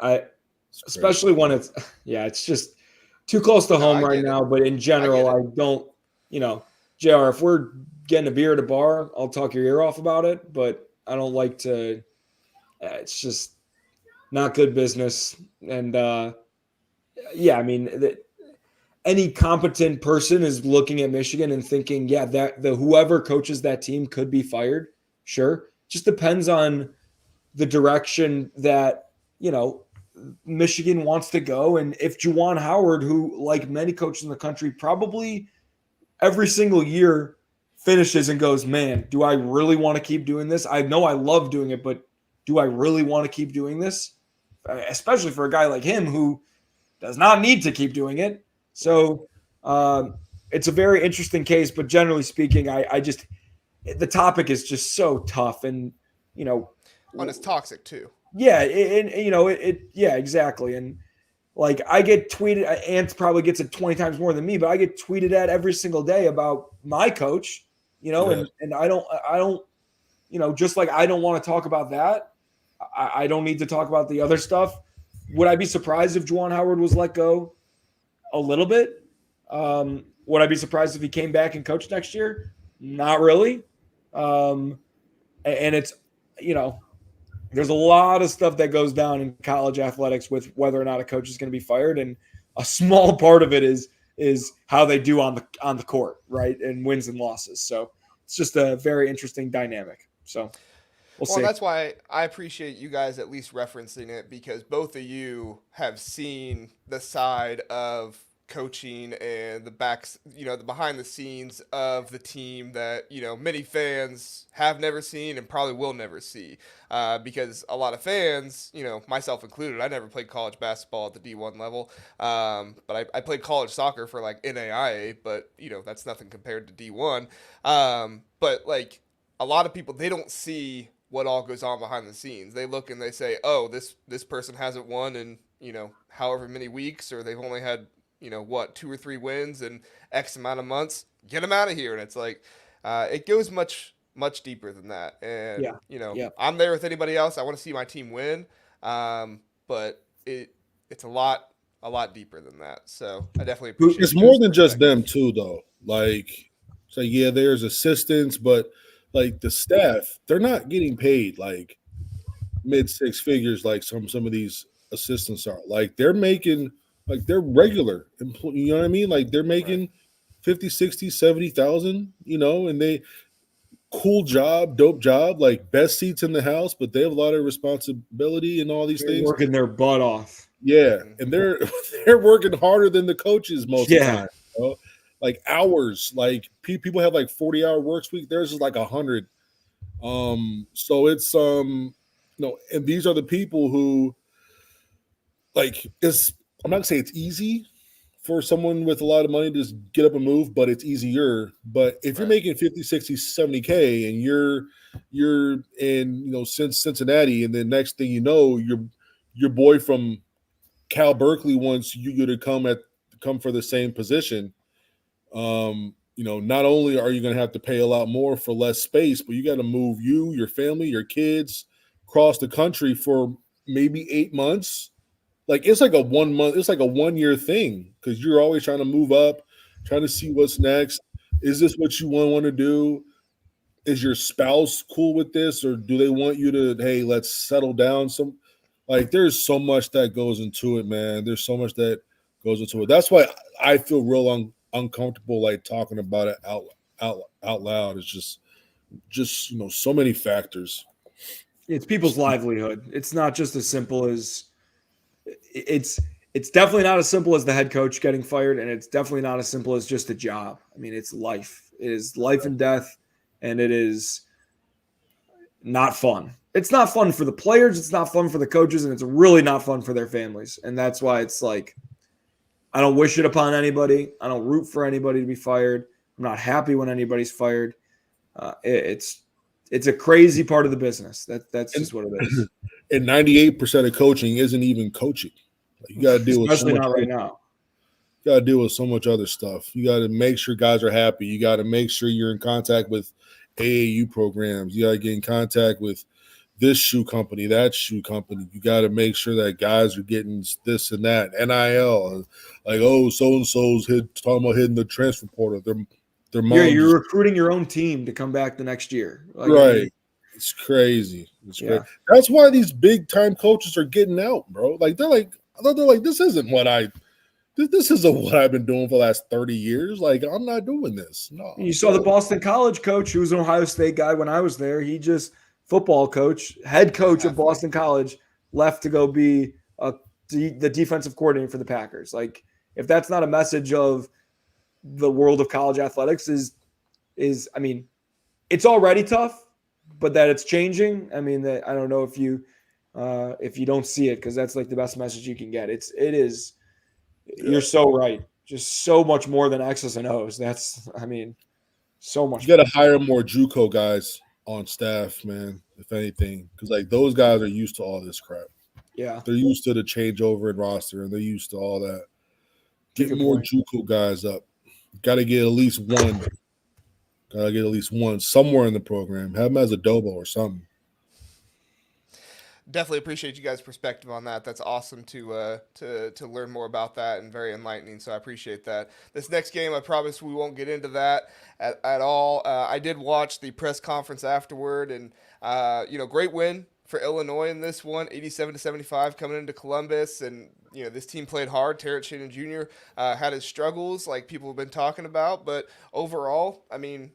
C: it's crazy.
B: especially when it's just too close to
A: No,
B: home
A: I
B: right
A: get it.
B: now. But in general,
A: I
B: I don't, JR, if we're getting a beer at a bar, I'll talk your ear off about it. But I don't like to. It's just not good business. And yeah, I mean, any competent person is looking at Michigan and thinking, yeah, that the whoever coaches that team could be fired. Sure, just depends on the direction that Michigan wants to go. And if Juwan Howard, who like many coaches in the country, probably every single year finishes and goes, man, do I really want to keep doing this? I know I love doing it, but do I really want to keep doing this? Especially for a guy like him who does not need to keep doing it. So it's a very interesting case, but generally speaking, I just the topic is just so tough, and
A: and it's toxic too.
B: yeah, yeah, exactly, and like I get tweeted, Ant probably gets it 20 times more than me, but I get tweeted at every single day about my coach,
C: Yeah.
B: and I don't, just like I don't want to talk about that. I don't need to talk about the other stuff. Would I be surprised if Juwan Howard was let go? A little bit. Would I be surprised if he came back and coached next year? Not really. And it's, there's a lot of stuff that goes down in college athletics with whether or not a coach is going to be fired, and a small part of it is how they do on the court, right, and wins and losses. So it's just a very interesting dynamic. So we'll see.
A: That's why I appreciate you guys at least referencing it, because both of you have seen the side of coaching and the backs, the behind the scenes of the team that, many fans have never seen and probably will never see. Because a lot of fans, myself included, I never played college basketball at the D1 level. But I played college soccer for like NAIA, but, that's nothing compared to D1. But like a lot of people, they don't see what all goes on behind the scenes. They look and they say, oh, this person hasn't won in, however many weeks, or they've only had 2 or 3 wins in X amount of months. Get them out of here. And it's like, it goes much deeper than that. And
B: Yeah. Yeah.
A: I'm there with anybody else. I want to see my team win, but it's a lot deeper than that. So I definitely appreciate.
C: It's more than just them too, though. Like, so yeah, there's assistants, but like the staff, they're not getting paid like mid six figures like some of these assistants are. Like they're making like they're regular employees, you know what I mean? Like they're making
A: Right.
C: 50, 60, 70,000, and they cool job, dope job, like best seats in the house, but they have a lot of responsibility and all these
B: They're
C: things.
B: working their butt off.
C: Yeah, and they're working harder than the coaches most of the time. Like hours, like people have like 40-hour work week. Theirs is like 100. So it's and these are the people who like it's. I'm not gonna say it's easy for someone with a lot of money to just get up and move, but it's easier. But if you're making 50, 60, 70K and you're in since Cincinnati, and then next thing you know, your boy from Cal Berkeley wants you to come for the same position. Not only are you going to have to pay a lot more for less space, but you got to move you, your family, your kids across the country for maybe 8 months. Like it's like a 1 month, it's like a 1 year thing because you're always trying to move up, trying to see what's next. Is this what you want to do? Is your spouse cool with this, or do they want you to, hey, let's settle down some? Like there's so much that goes into it, man. There's so much that goes into it. That's why I feel real uncomfortable like talking about it out loud. It's just so many factors.
B: It's people's livelihood. It's not just as simple as it's definitely not as simple as the head coach getting fired, and it's definitely not as simple as just a job. I mean, it's life. It is life and death, and it is not fun. It's not fun for the players. It's not fun for the coaches, and it's really not fun for their families. And that's why it's like, I don't wish it upon anybody. I don't root for anybody to be fired. I'm not happy when anybody's fired. It's a crazy part of the business. That's just what it is.
C: And 98% of coaching isn't even coaching. Like you got to deal with
B: especially not right now.
C: You got to deal with so much other stuff. You got to make sure guys are happy. You got to make sure you're in contact with AAU programs. You got to get in contact with this shoe company, that shoe company. You got to make sure that guys are getting this and that. NIL, like, oh, so-and-so's talking about hitting the transfer portal. Their
B: you're recruiting your own team to come back the next year.
C: Like, right. It's crazy. Crazy. That's why these big-time coaches are getting out, bro. Like, they're like, this isn't what I've been doing for the last 30 years. Like, I'm not doing this. No.
B: You saw the Boston College coach who was an Ohio State guy when I was there. He just – football coach, head coach of Boston College, left to go be the defensive coordinator for the Packers. Like, if that's not a message of the world of college athletics, I mean, it's already tough, but that it's changing. I mean, I don't know if you don't see it, because that's like the best message you can get. It is. You're so right. Just so much more than X's and O's. So much.
C: You got to hire more JUCO guys on staff, man, if anything, because like those guys are used to all this crap.
B: Yeah,
C: they're used to the changeover in roster, and they're used to all that. Get more JUCO guys up. Got to get at least one. Got to get at least one somewhere in the program. Have them as a Dobo or something.
A: Definitely appreciate you guys' perspective on that. That's awesome to learn more about that, and very enlightening. So I appreciate that. This next game, I promise we won't get into that at all. I did watch the press conference afterward, and great win for Illinois in this one, 87-75 coming into Columbus, and this team played hard. Terrence Shannon Jr. Had his struggles, like people have been talking about, but overall, I mean,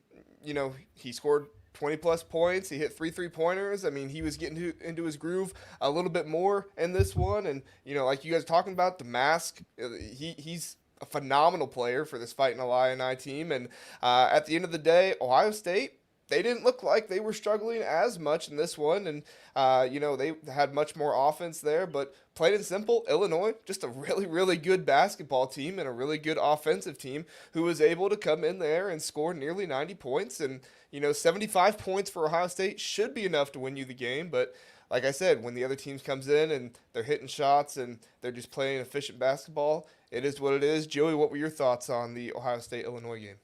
A: he scored 20-plus points. He hit 3 3-pointers. I mean, he was getting into his groove a little bit more in this one. And, like you guys are talking about, the mask, he's a phenomenal player for this Fighting Illini team. And at the end of the day, Ohio State, they didn't look like they were struggling as much in this one. And, they had much more offense there. But plain and simple, Illinois, just a really, really good basketball team and a really good offensive team who was able to come in there and score nearly 90 points. And, 75 points for Ohio State should be enough to win you the game. But like I said, when the other teams comes in and they're hitting shots and they're just playing efficient basketball, it is what it is. Joey, what were your thoughts on the Ohio State-Illinois game?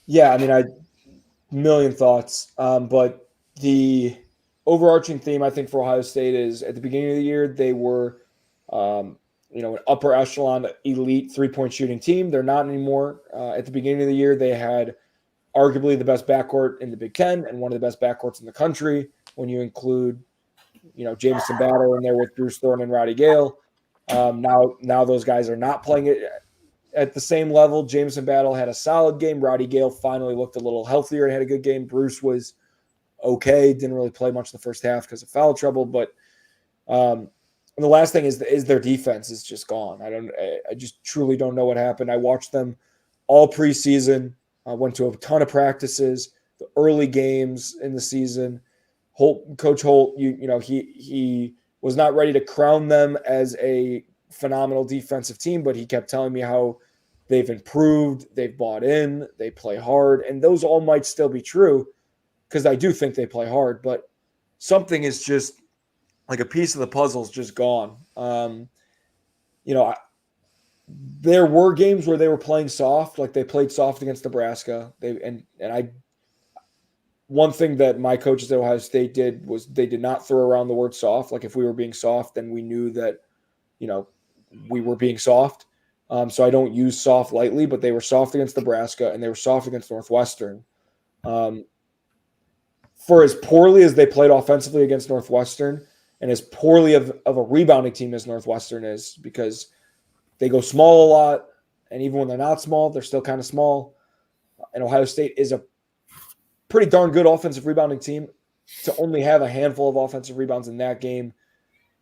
B: Yeah, I mean, I million thoughts, but the overarching theme I think for Ohio State is at the beginning of the year they were, an upper echelon elite 3-point shooting team. They're not anymore. At the beginning of the year, they had arguably the best backcourt in the Big Ten and one of the best backcourts in the country when you include, Jameson Battle in there with Bruce Thornton and Roddy Gale. Now those guys are not playing it at the same level. Jameson Battle had a solid game. Roddy Gale finally looked a little healthier and had a good game. Bruce was okay. Didn't really play much in the first half because of foul trouble. But and the last thing is their defense is just gone. I just truly don't know what happened. I watched them all preseason. I went to a ton of practices, the early games in the season. Coach Holt, he was not ready to crown them as a phenomenal defensive team, but he kept telling me how they've improved, they've bought in, they play hard, and those all might still be true because I do think they play hard, but something is just like a piece of the puzzle is just gone. There were games where they were playing soft, like they played soft against Nebraska. One thing that my coaches at Ohio State did was they did not throw around the word soft. Like if we were being soft, then we knew that, we were being soft. So I don't use soft lightly, but they were soft against Nebraska and they were soft against Northwestern. For as poorly as they played offensively against Northwestern and as poorly of a rebounding team as Northwestern is, because they go small a lot, and even when they're not small, they're still kind of small. And Ohio State is a pretty darn good offensive rebounding team. To only have a handful of offensive rebounds in that game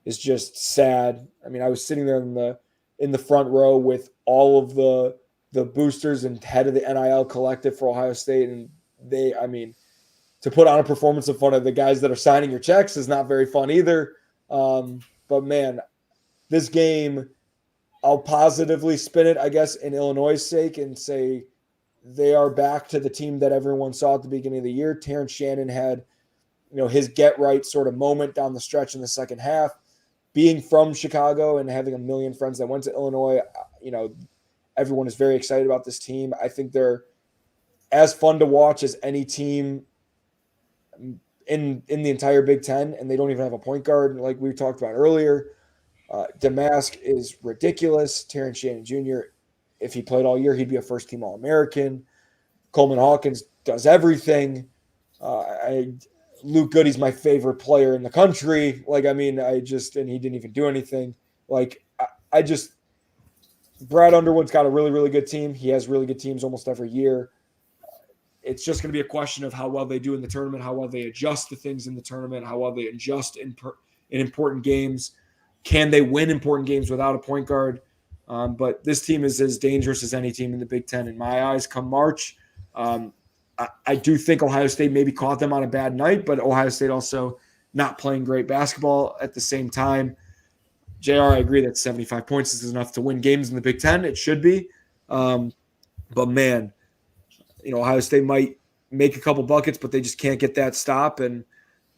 B: is just sad. I mean, I was sitting there in the front row with all of the boosters and head of the NIL collective for Ohio State, and to put on a performance in front of the guys that are signing your checks is not very fun either. But man, this game, I'll positively spin it, I guess, in Illinois' sake and say they are back to the team that everyone saw at the beginning of the year. Terrence Shannon had, his get right sort of moment down the stretch in the second half. Being from Chicago and having a million friends that went to Illinois, everyone is very excited about this team. I think they're as fun to watch as any team in the entire Big Ten, and they don't even have a point guard like we talked about earlier. Damask is ridiculous. Terrence Shannon Jr., if he played all year, he'd be a first-team All-American. Coleman Hawkins does everything. Luke Goody's my favorite player in the country. And he didn't even do anything. Brad Underwood's got a really, really good team. He has really good teams almost every year. It's just going to be a question of how well they do in the tournament, how well they adjust to things in the tournament, how well they adjust in important games. Can they win important games without a point guard? But this team is as dangerous as any team in the Big Ten in my eyes come March. I do think Ohio State maybe caught them on a bad night, but Ohio State also not playing great basketball at the same time. JR, I agree that 75 points is enough to win games in the Big Ten. It should be. But man, Ohio State might make a couple buckets, but they just can't get that stop. And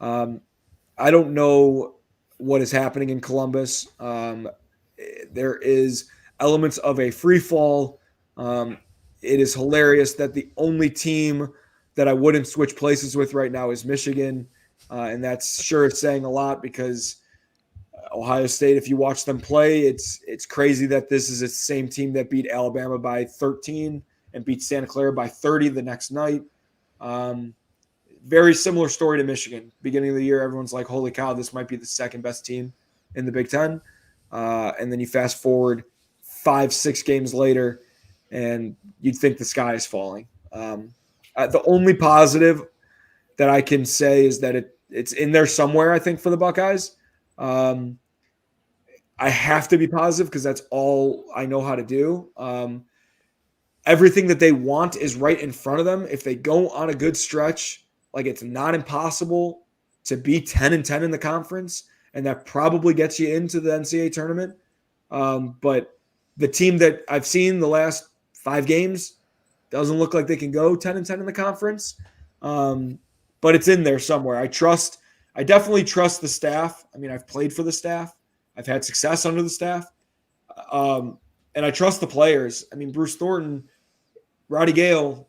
B: I don't know what is happening in Columbus. There is elements of a free fall. It is hilarious that the only team that I wouldn't switch places with right now is Michigan. And that's sure saying a lot because Ohio State, if you watch them play, it's crazy that this is the same team that beat Alabama by 13 and beat Santa Clara by 30 the next night. Very similar story to Michigan. Beginning of the year, everyone's like, holy cow, this might be the second best team in the Big Ten. And then you fast forward 5-6 games later, and you'd think the sky is falling. The only positive that I can say is that it's in there somewhere, I think, for the Buckeyes. I have to be positive because that's all I know how to do. everything that they want is right in front of them. If they go on a good stretch, like it's not impossible to be 10-10 in the conference, and that probably gets you into the NCAA tournament. But the team that I've seen the last 5 games doesn't look like they can go 10-10 in the conference. But it's in there somewhere. I definitely trust the staff. I mean, I've played for the staff. I've had success under the staff. And I trust the players. I mean, Bruce Thornton, Roddy Gale,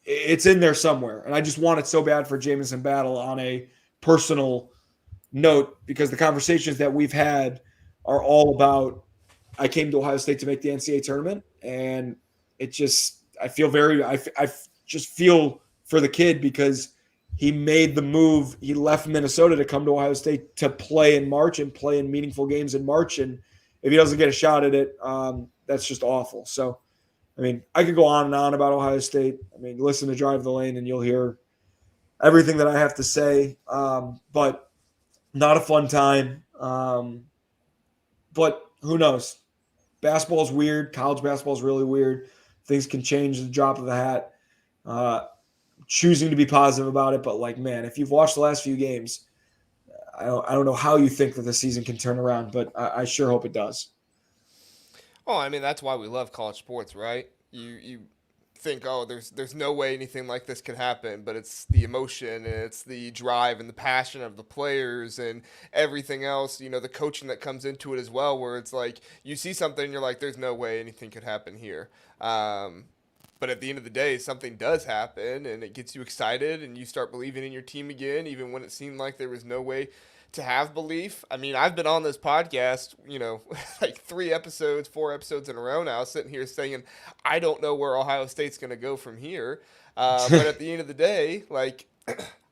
B: it's in there somewhere. And I just want it so bad for Jamison Battle on a personal note, because the conversations that we've had are all about, I came to Ohio State to make the NCAA tournament. And it just, I just feel for the kid, because he made the move. He left Minnesota to come to Ohio State to play in March and play in meaningful games in March. And if he doesn't get a shot at it, that's just awful. So, I mean, I could go on and on about Ohio State. I mean, listen to Drive the Lane and you'll hear everything that I have to say. But not a fun time. But who knows? Basketball is weird. College basketball is really weird. Things can change at the drop of the hat. Choosing to be positive about it, but like, man, if you've watched the last few games, I don't know how you think that the season can turn around, but I sure hope it does.
A: Oh, I mean, that's why we love college sports, right? You think, oh, there's no way anything like this could happen, but it's the emotion and it's the drive and the passion of the players and everything else, the coaching that comes into it as well, where it's like you see something and you're like, there's no way anything could happen here. But at the end of the day, something does happen and it gets you excited and you start believing in your team again, even when it seemed like there was no way to have belief. I mean, I've been on this podcast, like 4 episodes in a row now, sitting here saying, I don't know where Ohio State's going to go from here. But at the end of the day, like,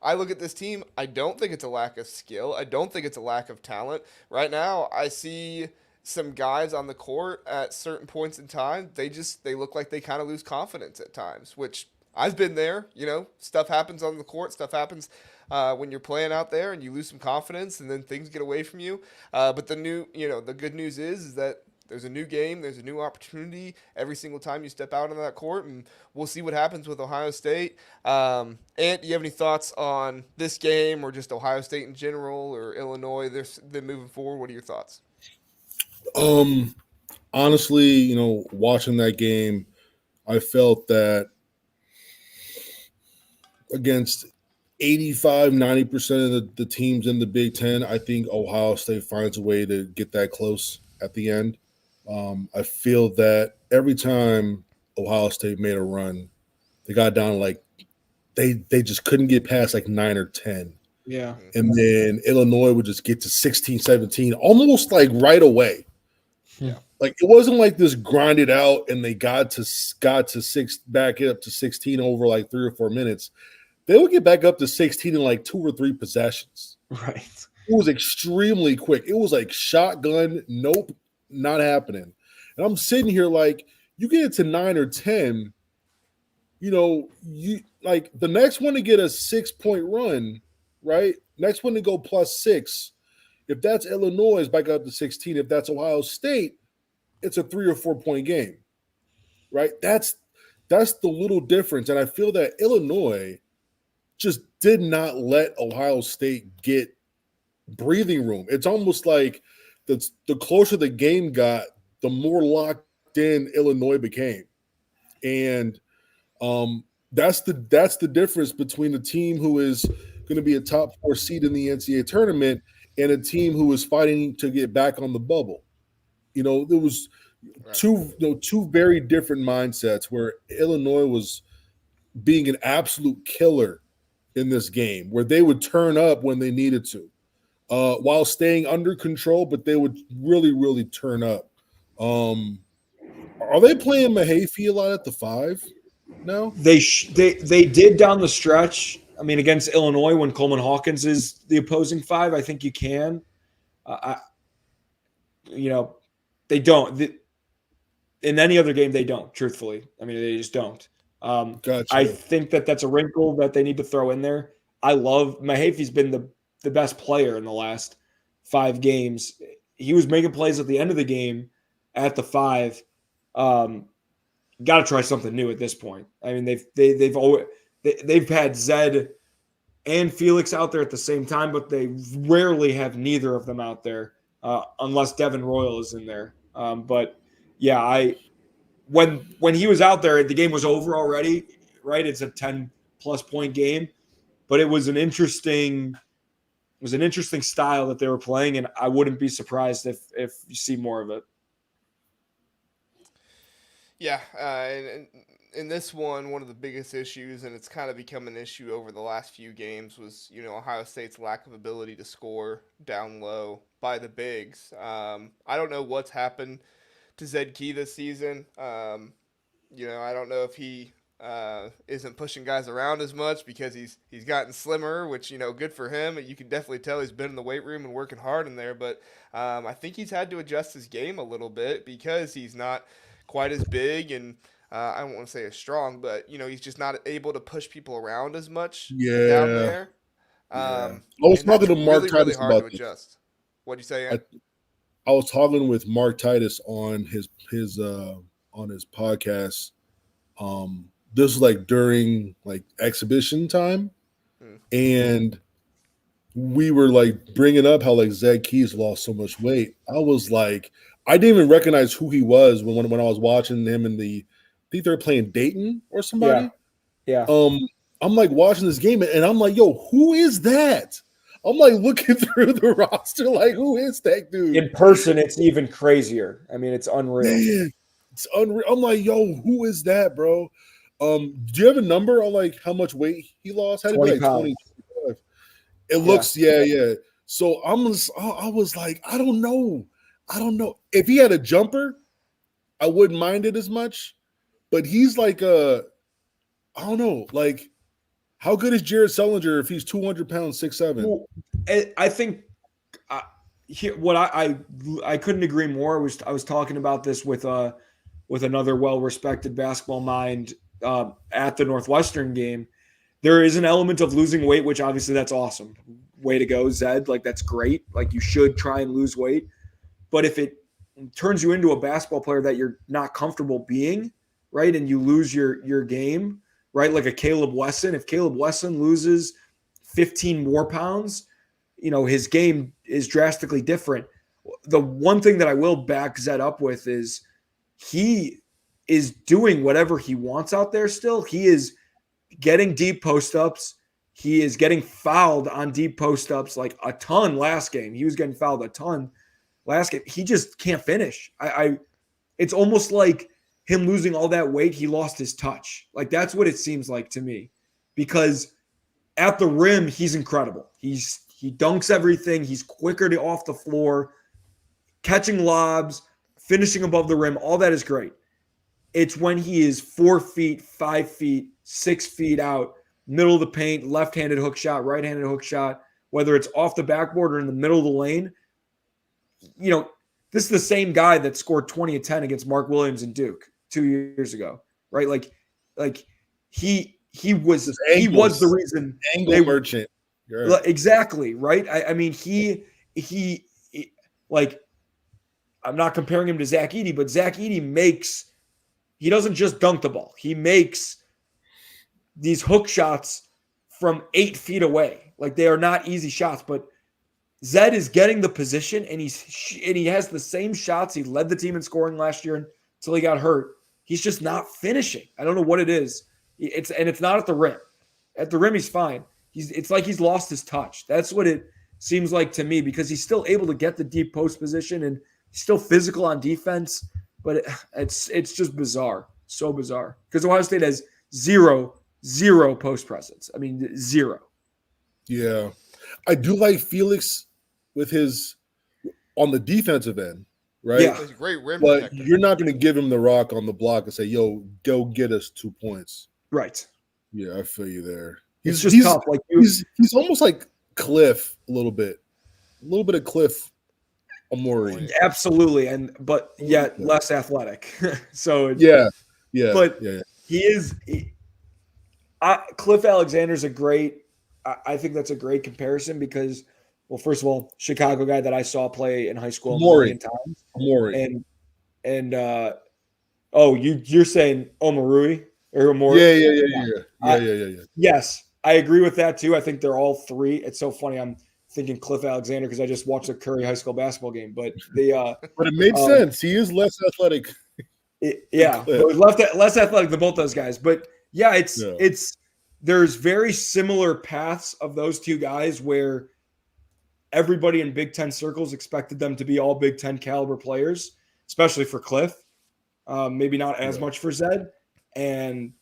A: I look at this team, I don't think it's a lack of skill. I don't think it's a lack of talent. Right now, I see some guys on the court at certain points in time, they look like they kind of lose confidence at times, which I've been there. Stuff happens on the court, stuff happens when you're playing out there and you lose some confidence and then things get away from you. But the good news is that there's a new game, there's a new opportunity every single time you step out on that court, and we'll see what happens with Ohio State. Ant, do you have any thoughts on this game or just Ohio State in general or Illinois? They're moving forward. What are your thoughts?
C: Honestly, watching that game, I felt that against 85-90% of the teams in the Big Ten, I think Ohio State finds a way to get that close at the end. I feel that every time Ohio State made a run, they got down like they just couldn't get past like 9 or 10.
B: Yeah.
C: And then Illinois would just get to 16, 17, almost like right away.
A: Yeah.
C: Like it wasn't like this grinded out and they got to 6, back it up to 16 over like 3 or 4 minutes. They would get back up to 16 in like 2 or 3 possessions.
B: Right.
C: It was extremely quick. It was like shotgun, nope, not happening. And I'm sitting here like, you get it to 9 or 10, you like the next one to get a 6-point run, right? Next one to go +6. If that's Illinois, it's back up to 16. If that's Ohio State, it's a 3 or 4 point game, right? That's the little difference. And I feel that Illinois just did not let Ohio State get breathing room. It's almost like the closer the game got, the more locked in Illinois became. And that's the difference between a team who is going to be a top 4 seed in the NCAA tournament and a team who is fighting to get back on the bubble. There was two very different mindsets where Illinois was being an absolute killer in this game, where they would turn up when they needed to, while staying under control, but they would really, really turn up. Are they playing Mahaffey a lot at the 5 now?
B: They did down the stretch. I mean, against Illinois, when Coleman Hawkins is the opposing 5, I think you can. They don't. In any other game, they don't, truthfully. I mean, they just don't.
C: Gotcha.
B: I think that's a wrinkle that they need to throw in there. I love Mahaffey's been the best player in the last 5 games. He was making plays at the end of the game at the 5. got to try something new at this point. I mean, they've had Zed and Felix out there at the same time, but they rarely have neither of them out there unless Devin Royal is in there. But yeah, when he was out there, the game was over already, right? It's a 10+ point game, but it was an interesting style that they were playing, and I wouldn't be surprised if you see more of it.
A: Yeah, and in this one of the biggest issues, and it's kind of become an issue over the last few games, was Ohio State's lack of ability to score down low by the bigs. I don't know what's happened to Zed Key this season. I don't know if he isn't pushing guys around as much because he's gotten slimmer, which good for him. You can definitely tell he's been in the weight room and working hard in there. But I think he's had to adjust his game a little bit because he's not quite as big and I don't want to say as strong, but he's just not able to push people around as much down there.
C: I was talking to Mark Titus
A: hard
C: about
A: to adjust. What'd you say,
C: Ant? I was talking with Mark Titus on his podcast. This was like during like exhibition time, and we were like bringing up how like Zed Keys lost so much weight. I was like, I didn't even recognize who he was when I was watching him in I think they were playing Dayton or somebody.
B: Yeah.
C: I'm like watching this game and I'm like, yo, who is that? I'm like looking through the roster, like, who is that dude?
B: In person, it's even crazier. I mean, it's unreal.
C: Man, it's unreal. I'm like, yo, who is that, bro? Do you have a number on like how much weight he lost? Had to be like 20. It looks, yeah. So I was like, I don't know. If he had a jumper, I wouldn't mind it as much. But he's like I don't know, like how good is Jared Sullinger if he's 200 pounds, 6'7"?
B: Well, I think what I couldn't agree more. I was talking about this with another well-respected basketball mind at the Northwestern game. There is an element of losing weight, which obviously that's awesome. Way to go, Zed. Like, that's great. Like, you should try and lose weight. But if it turns you into a basketball player that you're not comfortable being, right, and you lose your game, right, like a Caleb Wesson, if Caleb Wesson loses 15 more pounds, his game is drastically different. The one thing that I will back Zed up with is he is doing whatever he wants out there still. He is getting deep post-ups. He is getting fouled on deep post-ups like a ton last game. He was getting fouled a ton last game. He just can't finish. It's almost like him losing all that weight, he lost his touch. Like, that's what it seems like to me. Because at the rim, he's incredible. He dunks everything. He's quicker to off the floor, catching lobs, finishing above the rim. All that is great. It's when he is 4 feet, 5 feet, 6 feet out, middle of the paint, left-handed hook shot, right-handed hook shot, whether it's off the backboard or in the middle of the lane. This is the same guy that scored 20 and 10 against Mark Williams and Duke 2 years ago, right? Like he was the reason
C: angle merchant.
B: Right. Exactly, right? I mean, he like, I'm not comparing him to Zach Edey, but Zach Edey he doesn't just dunk the ball. He makes these hook shots from 8 feet away. Like, they are not easy shots, but Zed is getting the position, and he has the same shots. He led the team in scoring last year until he got hurt. He's just not finishing. I don't know what it is. It's not at the rim. At the rim, he's fine. It's like he's lost his touch. That's what it seems like to me, because he's still able to get the deep post position and he's still physical on defense. But it's just bizarre, so bizarre, because Ohio State has zero post presence. I mean, zero.
C: Yeah, I do like Felix with his on the defensive end, right?
A: Yeah, he's a great rim
C: but
A: protector.
C: You're not going to give him the rock on the block and say, "Yo, go get us 2 points."
B: Right.
C: Yeah, I feel you there.
B: He's just tough. Like,
C: he's almost like Cliff a little bit of Cliff Amore.
B: Absolutely, but yet less athletic. So
C: yeah.
B: But he is. Cliff Alexander's a great. I think that's a great comparison because, well, first of all, Chicago guy that I saw play in high school a million times.
C: Amore.
B: And Oh, you're saying Omarui or Omori?
C: Yeah.
B: Yes, I agree with that too. I think they're all three. It's so funny. I'm thinking Cliff Alexander because I just watched a Curry high school basketball game. But
C: But it made sense. He is less athletic.
B: Yeah, but less athletic than both those guys. But yeah,
C: Yeah.
B: it's there's very similar paths of those two guys where everybody in Big Ten circles expected them to be all Big Ten caliber players, especially for Cliff. Maybe not as much for Zed, and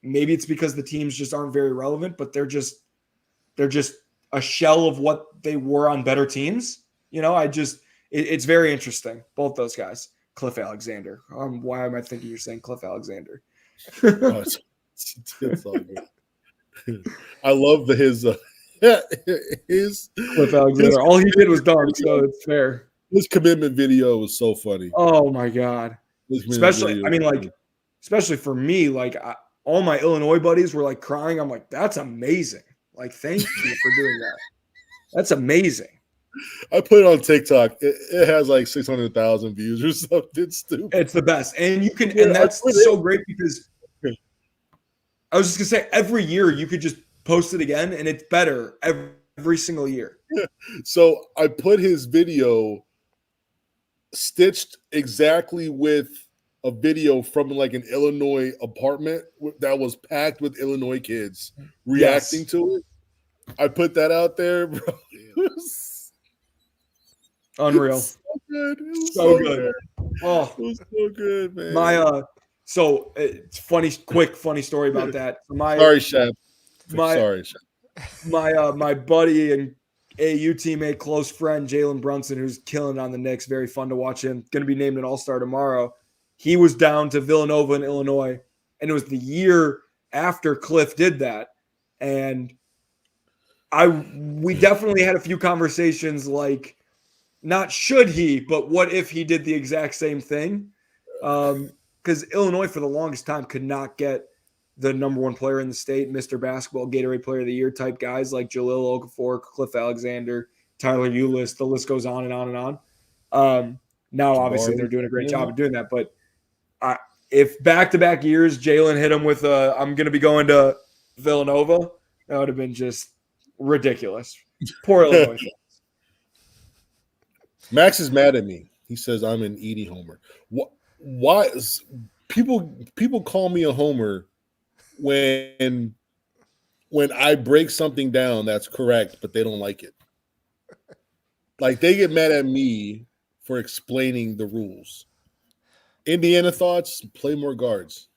B: maybe it's because the teams just aren't very relevant, but they're just a shell of what they were on better teams. It's very interesting. Both those guys, Cliff Alexander. Why am I thinking you're saying Cliff Alexander?
C: Oh, it's all good. I love his
B: Cliff Alexander. All he did was dunk, so it's fair.
C: His commitment video was so funny.
B: Oh my god! Especially for me, all my Illinois buddies were like crying. I'm like, that's amazing. Like, thank you for doing that. That's amazing.
C: I put it on TikTok. It has like 600,000 views or something stupid.
B: It's the best, and you can, and that's so great because I was just gonna say every year you could just post it again, and it's better every single year.
C: So I put his video stitched exactly with a video from like an Illinois apartment that was packed with Illinois kids reacting to it. I put that out there, bro. It was
B: unreal.
C: So good.
B: So good.
C: Oh, it was so good, man.
B: So it's funny story about that.
C: Sorry, Shep.
B: My buddy and AU teammate, close friend, Jalen Brunson, who's killing on the Knicks. Very fun to watch him. Going to be named an All-Star tomorrow. He was down to Villanova in Illinois, and it was the year after Cliff did that. And we definitely had a few conversations like, not should he, but what if he did the exact same thing? Because Illinois for the longest time could not get the number one player in the state, Mr. Basketball, Gatorade Player of the Year type guys like Jahlil Okafor, Cliff Alexander, Tyler Ulis. The list goes on and on and on. Now, obviously, they're doing a great job of doing that. But if back-to-back years Jalen hit him with I'm going to be going to Villanova, that would have been just ridiculous. Poor Illinois fans.
C: Max is mad at me. He says I'm an Edie homer. Why people call me a homer when I break something down that's correct, but they don't like it. Like they get mad at me for explaining the rules. Indiana thoughts, play more guards.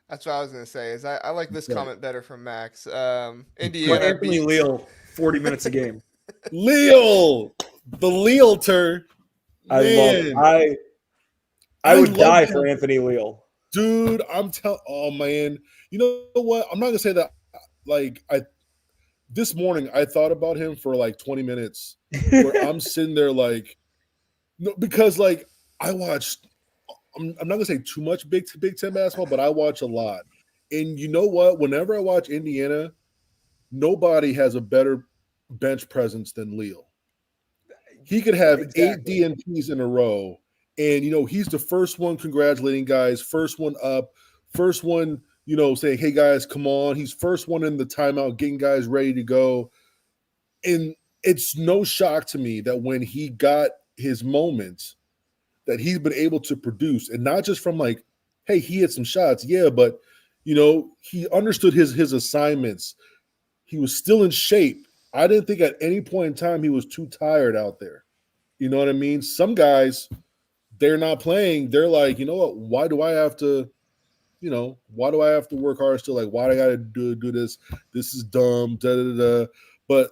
A: That's what I was going to say. Is I like this comment better from Max.
B: Indiana Anthony Leal, 40 minutes a game.
C: Leal, the Lealter.
B: I would die for Anthony Leal.
C: Dude, oh man. You know what? I'm not gonna say that this morning I thought about him for like 20 minutes where I'm sitting there like no, because like I watched I'm not gonna say too much Big Ten basketball, but I watch a lot. And you know what? Whenever I watch Indiana, nobody has a better bench presence than Leal. He could have 8 DNPs in a row. And, he's the first one congratulating guys, first one up, first one, saying, hey, guys, come on. He's first one in the timeout, getting guys ready to go. And it's no shock to me that when he got his moments that he's been able to produce, and not just from like, hey, he had some shots. Yeah, but, he understood his assignments. He was still in shape. I didn't think at any point in time he was too tired out there. You know what I mean? Some guys – they're not playing. They're like, you know what? Why do I have to work hard still? Like, why do I got to do this? This is dumb. Da, da, da. But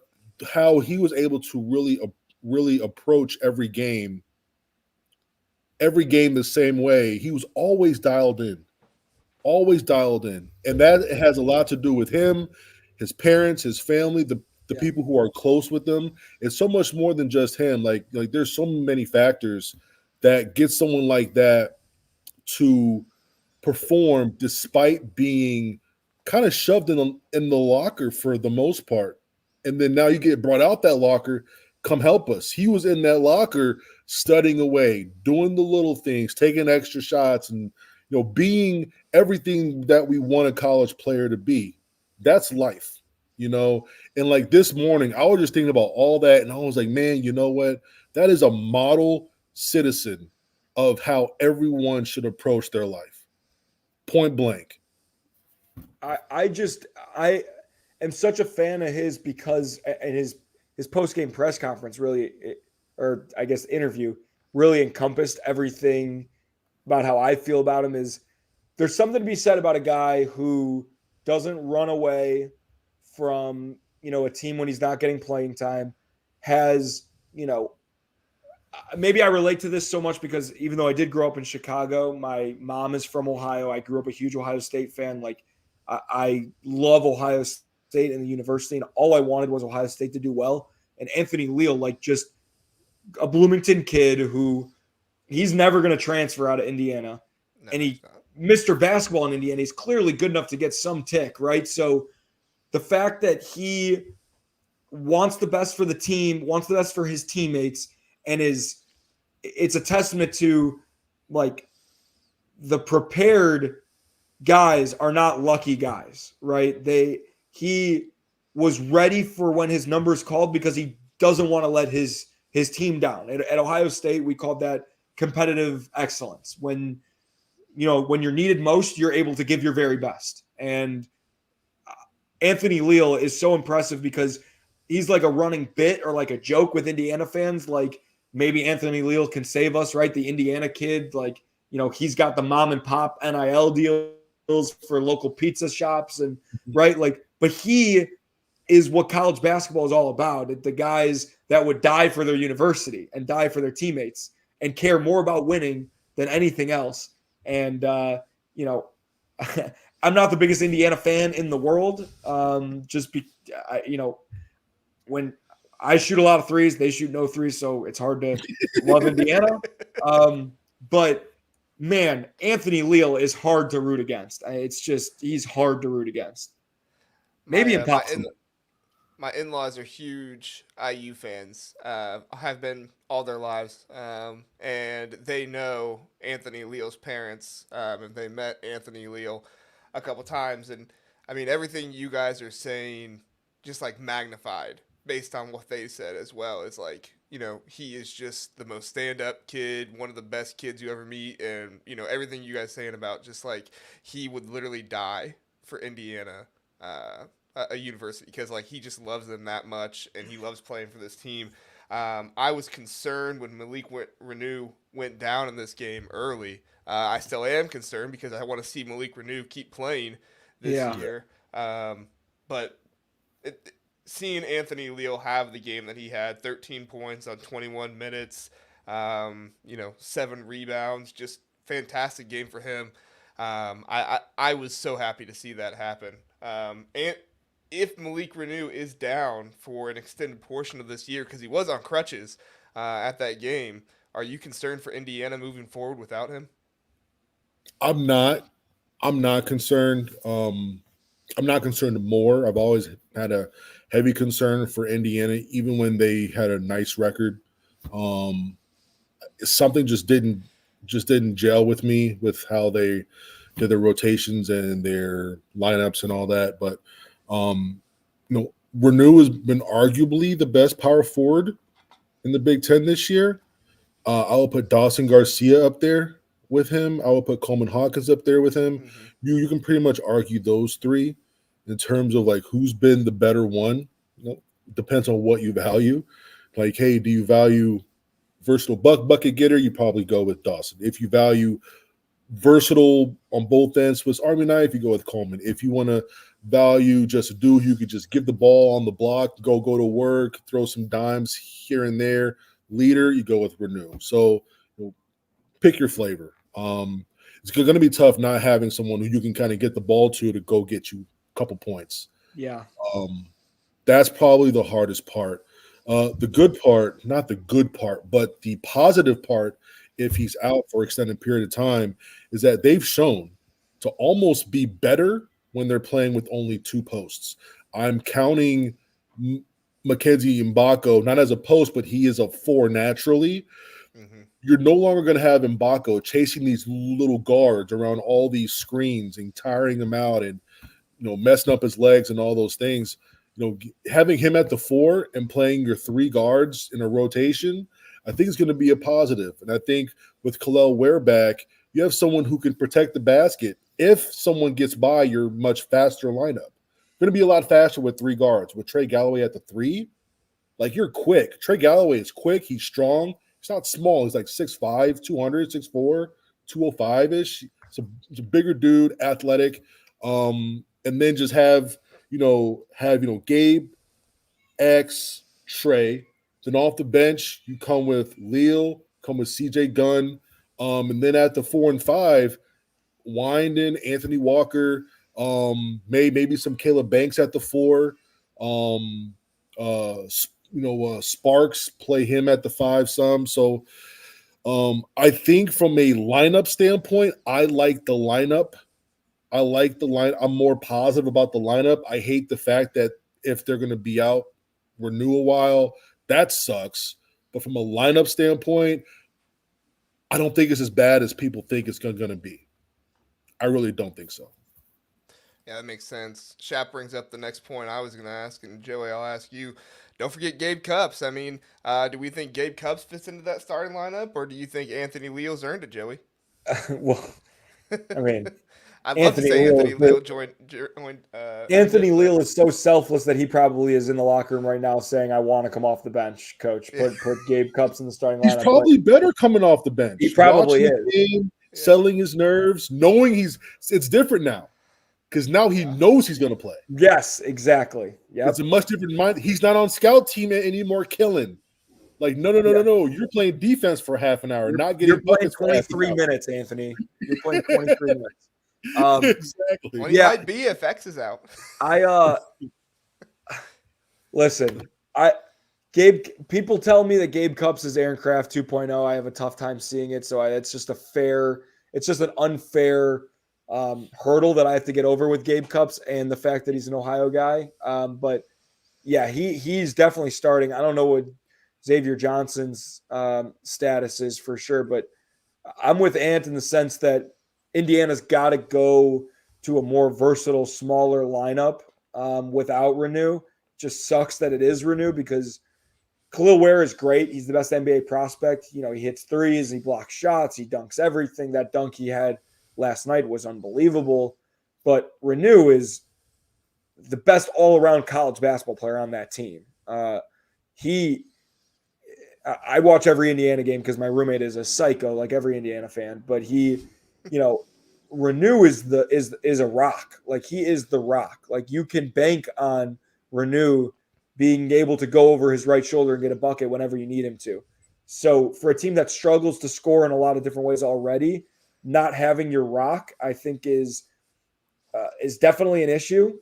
C: how he was able to really approach every game the same way. He was always dialed in. And that has a lot to do with him, his parents, his family, the people who are close with them. It's so much more than just him. Like there's so many factors that gets someone like that to perform despite being kind of shoved in the locker for the most part. And then now you get brought out that locker, come help us. He was in that locker studying away, doing the little things, taking extra shots and, being everything that we want a college player to be. That's life, And like this morning, I was just thinking about all that, and I was like, man, you know what? That is a model citizen of how everyone should approach their life. Point blank.
B: I am such a fan of his because and his post game press conference really, or I guess interview, really encompassed everything about how I feel about him. Is there's something to be said about a guy who doesn't run away from a team when he's not getting playing time, has maybe I relate to this so much because even though I did grow up in Chicago, my mom is from Ohio. I grew up a huge Ohio State fan. Like I love Ohio State and the university, and all I wanted was Ohio State to do well. And Anthony Leal, like just a Bloomington kid who he's never going to transfer out of Indiana,
A: No,
B: and
A: it's not.
B: Mr. Basketball in Indiana, he's clearly good enough to get some tick, right? So the fact that he wants the best for the team, wants the best for his teammates, and it's a testament to like the prepared guys are not lucky guys, right? He was ready for when his number is called because he doesn't want to let his team down. At Ohio State, we called that competitive excellence. When you're needed most, you're able to give your very best. And Anthony Leal is so impressive because he's like a running bit or like a joke with Indiana fans. Like maybe Anthony Leal can save us, right? The Indiana kid, like, he's got the mom and pop NIL deals for local pizza shops and right. Like, but he is what college basketball is all about. The guys that would die for their university and die for their teammates and care more about winning than anything else. And, I'm not the biggest Indiana fan in the world. When I shoot a lot of threes, they shoot no threes, so it's hard to love Indiana. But man, Anthony Leal is hard to root against. He's hard to root against. Maybe impossible.
A: My in-laws are huge IU fans. Have been all their lives, and they know Anthony Leal's parents, and they met Anthony Leal a couple times. And I mean, everything you guys are saying, just like magnified based on what they said as well. Is like, he is just the most stand-up kid, one of the best kids you ever meet, and everything you guys saying about just like he would literally die for Indiana. A university because like he just loves them that much and he loves playing for this team. I was concerned when Malik Renew went down in this game early. I still am concerned because I want to see Malik Renew keep playing this year. But seeing Anthony Leal have the game that he had, 13 points on 21 minutes, 7 rebounds, just fantastic game for him. I was so happy to see that happen. And if Malik Renew is down for an extended portion of this year, because he was on crutches at that game, are you concerned for Indiana moving forward without him?
C: I'm not concerned. I'm not concerned more. I've always had a heavy concern for Indiana, even when they had a nice record. Something just didn't gel with me with how they did their rotations and their lineups and all that. But Renew has been arguably the best power forward in the Big Ten this year. I will put Dawson Garcia up there with him. I will put Coleman Hawkins up there with him. Mm-hmm. You can pretty much argue those three in terms of like who's been the better one. Depends on what you value. Like, hey, do you value versatile bucket getter? You probably go with Dawson. If you value versatile on both ends, Swiss Army knife, you go with Coleman. If you want to value just a dude who could just give the ball on the block, go to work, throw some dimes here and there, leader, you go with Renew. So pick your flavor. It's going to be tough not having someone who you can kind of get the ball to go get you a couple points.
B: Yeah.
C: That's probably the hardest part. The good part, not the good part, but the positive part, if he's out for an extended period of time, is that they've shown to almost be better when they're playing with only 2 posts. I'm counting Mackenzie Mbako not as a post, but he is a 4 naturally. Mm-hmm. you're no longer going to have M'Bako chasing these little guards around all these screens and tiring them out and messing up his legs and all those things. Having him at the 4 and playing your 3 guards in a rotation, I think is going to be a positive. And I think with Kel'el Ware back, you have someone who can protect the basket. If someone gets by your much faster lineup, going to be a lot faster with 3 guards. With Trey Galloway at the 3, like, you're quick. Trey Galloway is quick. He's strong. He's not small. He's like 6'5", 200, 6'4", 205-ish. He's a bigger dude, athletic. And then just have Gabe, X, Trey. Then off the bench, you come with Leal, come with CJ Gunn. And then at the 4 and 5, Wyndon, Anthony Walker, maybe some Caleb Banks at the 4. Sparks, play him at the 5 some. So I think from a lineup standpoint, I like the lineup. I'm more positive about the lineup. I hate the fact that if they're going to be out, renew a while, that sucks. But from a lineup standpoint, I don't think it's as bad as people think it's going to be. I really don't think so.
A: Yeah, that makes sense. Shap brings up the next point I was going to ask, and Joey, I'll ask you. Don't forget Gabe Cupps. I mean, do we think Gabe Cupps fits into that starting lineup, or do you think Anthony Leal's earned it, Joey?
B: Well, I mean,
A: I'd love to say Anthony Leal joined.
B: Anthony Leal is so selfless that he probably is in the locker room right now saying, "I want to come off the bench, coach. Put Gabe Cupps in the starting lineup."
C: He's probably better coming off the bench.
B: He probably is.
C: Game, settling his nerves, knowing it's different now. Because now he knows he's going to play.
B: Yes, exactly. Yeah,
C: it's a much different mind. He's not on scout team anymore killing. Like, no. You're playing defense for half an hour, not getting
B: You're playing 23 minutes, Anthony. You're playing 23 minutes.
C: Exactly.
A: Well, he might be if X is out.
B: Listen, people tell me that Gabe Cupps is Aaron Kraft 2.0. I have a tough time seeing it. So it's just an unfair hurdle that I have to get over with Gabe Cupps and the fact that he's an Ohio guy. But yeah, he's definitely starting. I don't know what Xavier Johnson's status is for sure, but I'm with Ant in the sense that Indiana's got to go to a more versatile, smaller lineup without Renew. Just sucks that it is Renew because Kel'el Ware is great. He's the best NBA prospect. He hits threes, he blocks shots, he dunks everything. That dunk he had last night was unbelievable. But Renew is the best all-around college basketball player on that team. I watch every Indiana game because my roommate is a psycho, like every Indiana fan. But Renew is a rock. Like, he is the rock. Like, you can bank on Renew being able to go over his right shoulder and get a bucket whenever you need him to. So for a team that struggles to score in a lot of different ways already, not having your rock, I think, is definitely an issue.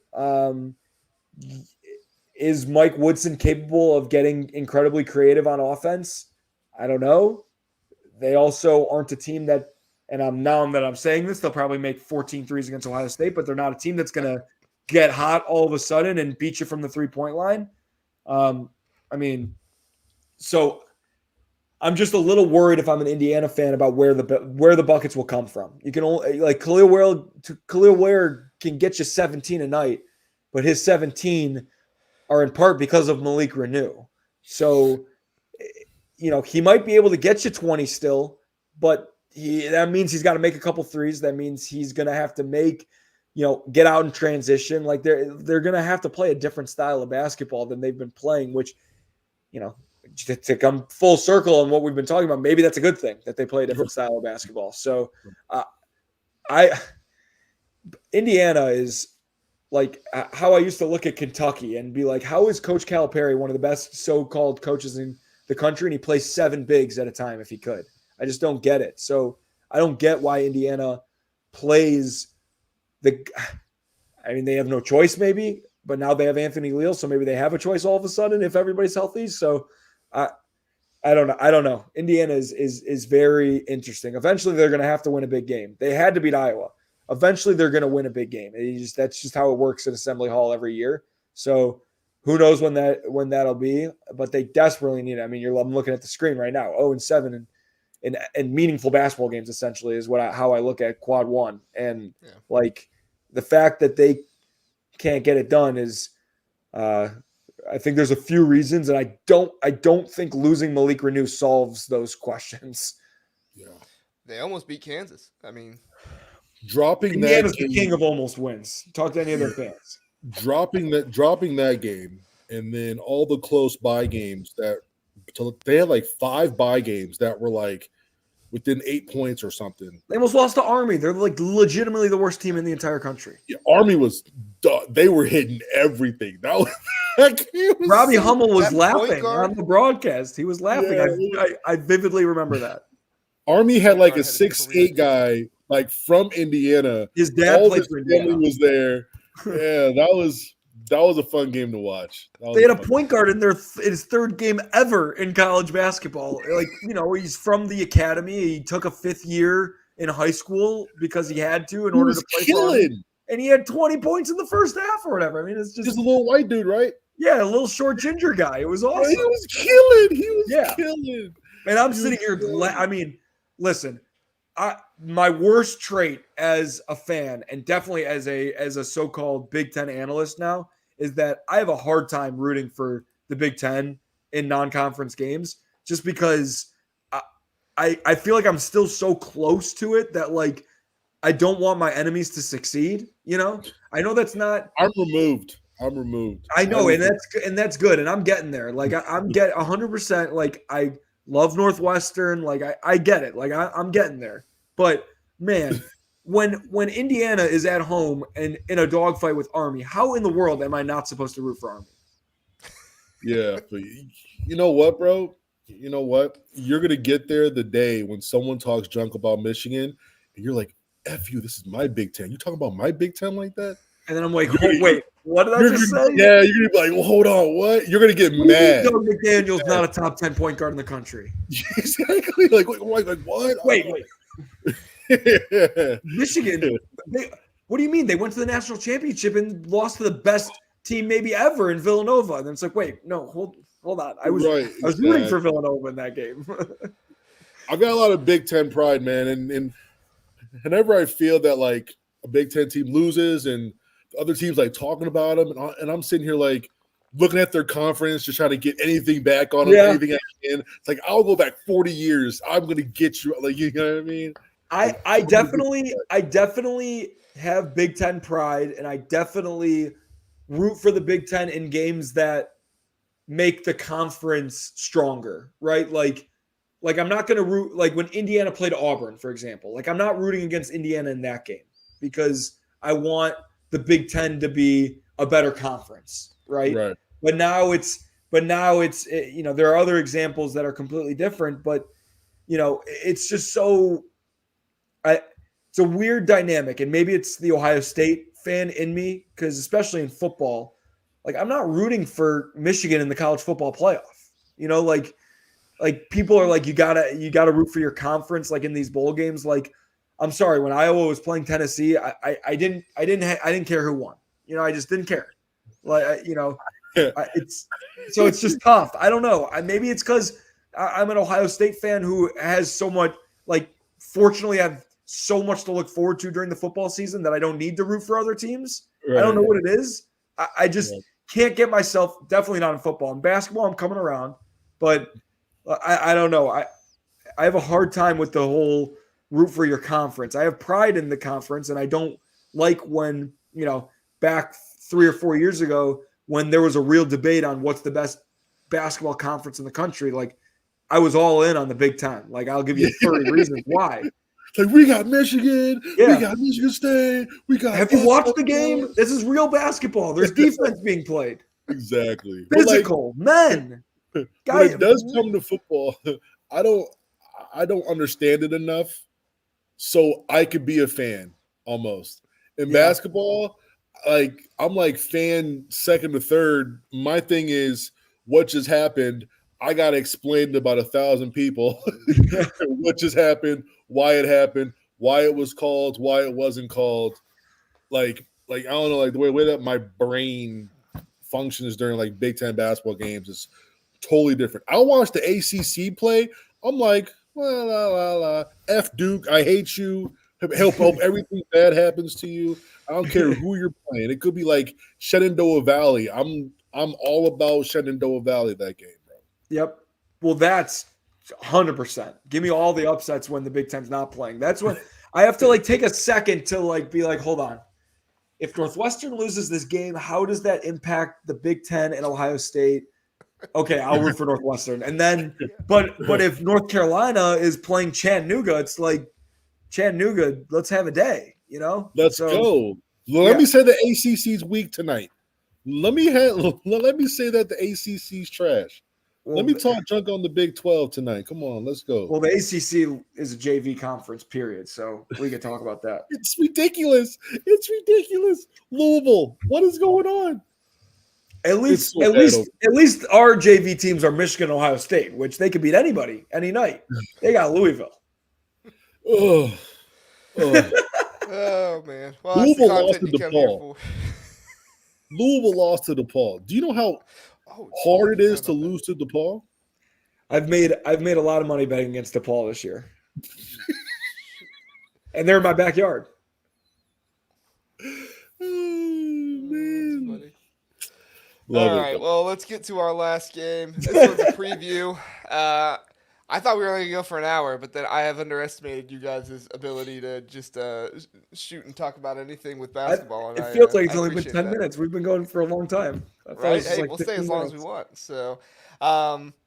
B: Is Mike Woodson capable of getting incredibly creative on offense? I don't know. They also aren't a team that, and now that I'm saying this, they'll probably make 14 threes against Ohio State, but they're not a team that's going to get hot all of a sudden and beat you from the three-point line. So I'm just a little worried if I'm an Indiana fan about where the buckets will come from. You can only, like, Kel'el Ware can get you 17 a night, but his 17 are in part because of Malik Renew. So, he might be able to get you 20 still, but that means he's got to make a couple threes. That means he's going to have to get out in transition. Like, they're going to have to play a different style of basketball than they've been playing, which, to come full circle on what we've been talking about, maybe that's a good thing that they play a different style of basketball. So Indiana is like how I used to look at Kentucky and be like, how is Coach Calipari one of the best so-called coaches in the country? And he plays 7 bigs at a time if he could. I just don't get it. So I don't get why Indiana plays they have no choice maybe, but now they have Anthony Leal, so maybe they have a choice all of a sudden if everybody's healthy. So I don't know. Indiana is very interesting. Eventually they're going to have to win a big game. They had to beat Iowa. Eventually they're going to win a big game. That's just how it works at Assembly Hall every year. So who knows when that'll be, but they desperately need it. I mean, I'm looking at the screen right now, 0-7 in meaningful basketball games. Essentially, is how I look at quad one, and
A: Yeah.
B: like the fact that they can't get it done is. I think there's a few reasons, and I don't think losing Malik Renew solves those questions.
C: Yeah.
A: They almost beat Kansas. I mean,
C: dropping
B: Indiana's
C: that
B: the
C: game,
B: king of almost wins. Talk to any of their fans.
C: dropping that game, and then all the close bye games they had like 5 bye games that were like within 8 points or something.
B: They almost lost to Army. They're like legitimately the worst team in the entire country.
C: Yeah, Army was they were hitting everything. That game was
B: Robbie Hummel was
A: That
B: laughing
A: point guard?
B: on the broadcast. He was laughing.
C: Yeah.
B: I vividly rember that.
C: Army had like a
A: Point guard had a
C: 6'8" guy like from Indiana.
B: His dad
C: All
B: played
C: his
B: for
C: family
B: Indiana.
C: was there. Yeah, that was a fun game to watch.
B: They had a point guard in his third game ever in college basketball. Like, he's from the academy. He took a 5th year in high school because he had to in order to play for Army. And he had 20 points in the first half or whatever. I mean, it's just
C: a little white dude, right?
B: Yeah, a little short ginger guy. It was awesome.
C: Yeah, he was killing.
B: And I'm sitting here. I mean, listen, my worst trait as a fan, and definitely as a so-called Big Ten analyst now, is that I have a hard time rooting for the Big Ten in non-conference games, just because I feel like I'm still so close to it that like I don't want my enemies to succeed. I know that's not.
C: I'm removed.
B: I know, and that's good, and I'm getting there. Like I'm getting 100%. Like I love Northwestern. Like I get it. Like I'm getting there. But man, when Indiana is at home and in a dogfight with Army, how in the world am I not supposed to root for Army?
C: Yeah, but you know what, bro? You know what? You're gonna get there the day when someone talks junk about Michigan, and you're like, "F you! This is my Big Ten. You talking about my Big Ten like that?"
B: And then I'm like, wait, what did I just say?
C: Yeah, you're gonna be like, well, hold on, what? You're gonna get mad.
B: Doug McDaniel's not a top 10 point guard in the country.
C: Exactly. Like what?
B: Wait. Michigan. What do you mean? They went to the national championship and lost to the best team maybe ever in Villanova. And then it's like, wait, no, hold on. I was rooting for Villanova in that game.
C: I've got a lot of Big Ten pride, man, and whenever I feel that like a Big Ten team loses and other teams like talking about them, and I'm sitting here like looking at their conference, just trying to get anything back on them, anything I can. It's like I'll go back 40 years. I'm gonna get you, like, you know what I mean?
B: I definitely have Big Ten pride, and I definitely root for the Big Ten in games that make the conference stronger, right? Like I'm not gonna root like when Indiana played Auburn, for example. Like I'm not rooting against Indiana in that game because I want the Big Ten to be a better conference, right? But now it's there are other examples that are completely different, but it's just so it's a weird dynamic, and maybe it's the Ohio State fan in me because especially in football, like I'm not rooting for Michigan in the college football playoff. Like people are like you gotta root for your conference, like in these bowl games, like. I'm sorry. When Iowa was playing Tennessee, I didn't care who won. I just didn't care. Like it's just tough. I don't know. Maybe it's because I'm an Ohio State fan who has so much. Like, fortunately, have so much to look forward to during the football season that I don't need to root for other teams. Right. I don't know what it is. I just can't get myself. Definitely not in football. In basketball, I'm coming around, but I don't know. I have a hard time with the whole. Root for your conference. I have pride in the conference, and I don't like when, back 3 or 4 years ago when there was a real debate on what's the best basketball conference in the country. Like, I was all in on the Big Ten. Like, I'll give you 30 reasons why.
C: Like, we got Michigan. Yeah. We got Michigan State.
B: Have you watched the game? This is real basketball. There's defense being played.
C: Exactly.
B: Physical, men.
C: When it does come to football, I don't understand it enough. So I could be a fan almost. In basketball, like I'm like fan second to third. My thing is what just happened. I got to explain to about 1,000 people what just happened, why it happened, why it was called, why it wasn't called. Like I don't know, like the way that my brain functions during like Big Ten basketball games is totally different. I watch the ACC play. I'm like, La, la, la, la. F Duke, I hate you. Hope everything bad happens to you. I don't care who you're playing. It could be like Shenandoah Valley. I'm all about Shenandoah Valley that game, bro.
B: Yep. Well, that's 100%. Give me all the upsets when the Big Ten's not playing. That's when I have to like take a second to like be like, hold on. If Northwestern loses this game, how does that impact the Big Ten and Ohio State? Okay, I'll root for Northwestern. And then, but if North Carolina is playing Chattanooga, it's like Chattanooga, let's have a day, you know?
C: Let's go. Let me say the ACC's weak tonight. Let me say that the ACC's trash.
B: Well,
C: let me talk junk on the Big 12 tonight. Come on, let's go.
B: Well, the ACC is a JV conference, period. So we can talk about that.
C: It's ridiculous. It's ridiculous. Louisville, what is going on?
B: At least our JV teams are Michigan, Ohio State, which they could beat anybody any night. They got Louisville.
C: Oh
A: man.
C: Well, Louisville lost to DePaul. Louisville lost to DePaul. Do you know how hard it is to lose to DePaul?
B: I've made a lot of money betting against DePaul this year. And they're in my backyard.
C: Man.
A: All right, well, let's get to our last game. This one's a preview. I thought we were only going to go for an hour, but then I have underestimated you guys' ability to just shoot and talk about anything with basketball.
B: It feels like it's only been 10 minutes. We've been going for a long time.
A: Right? Hey, we'll stay as long as we want. So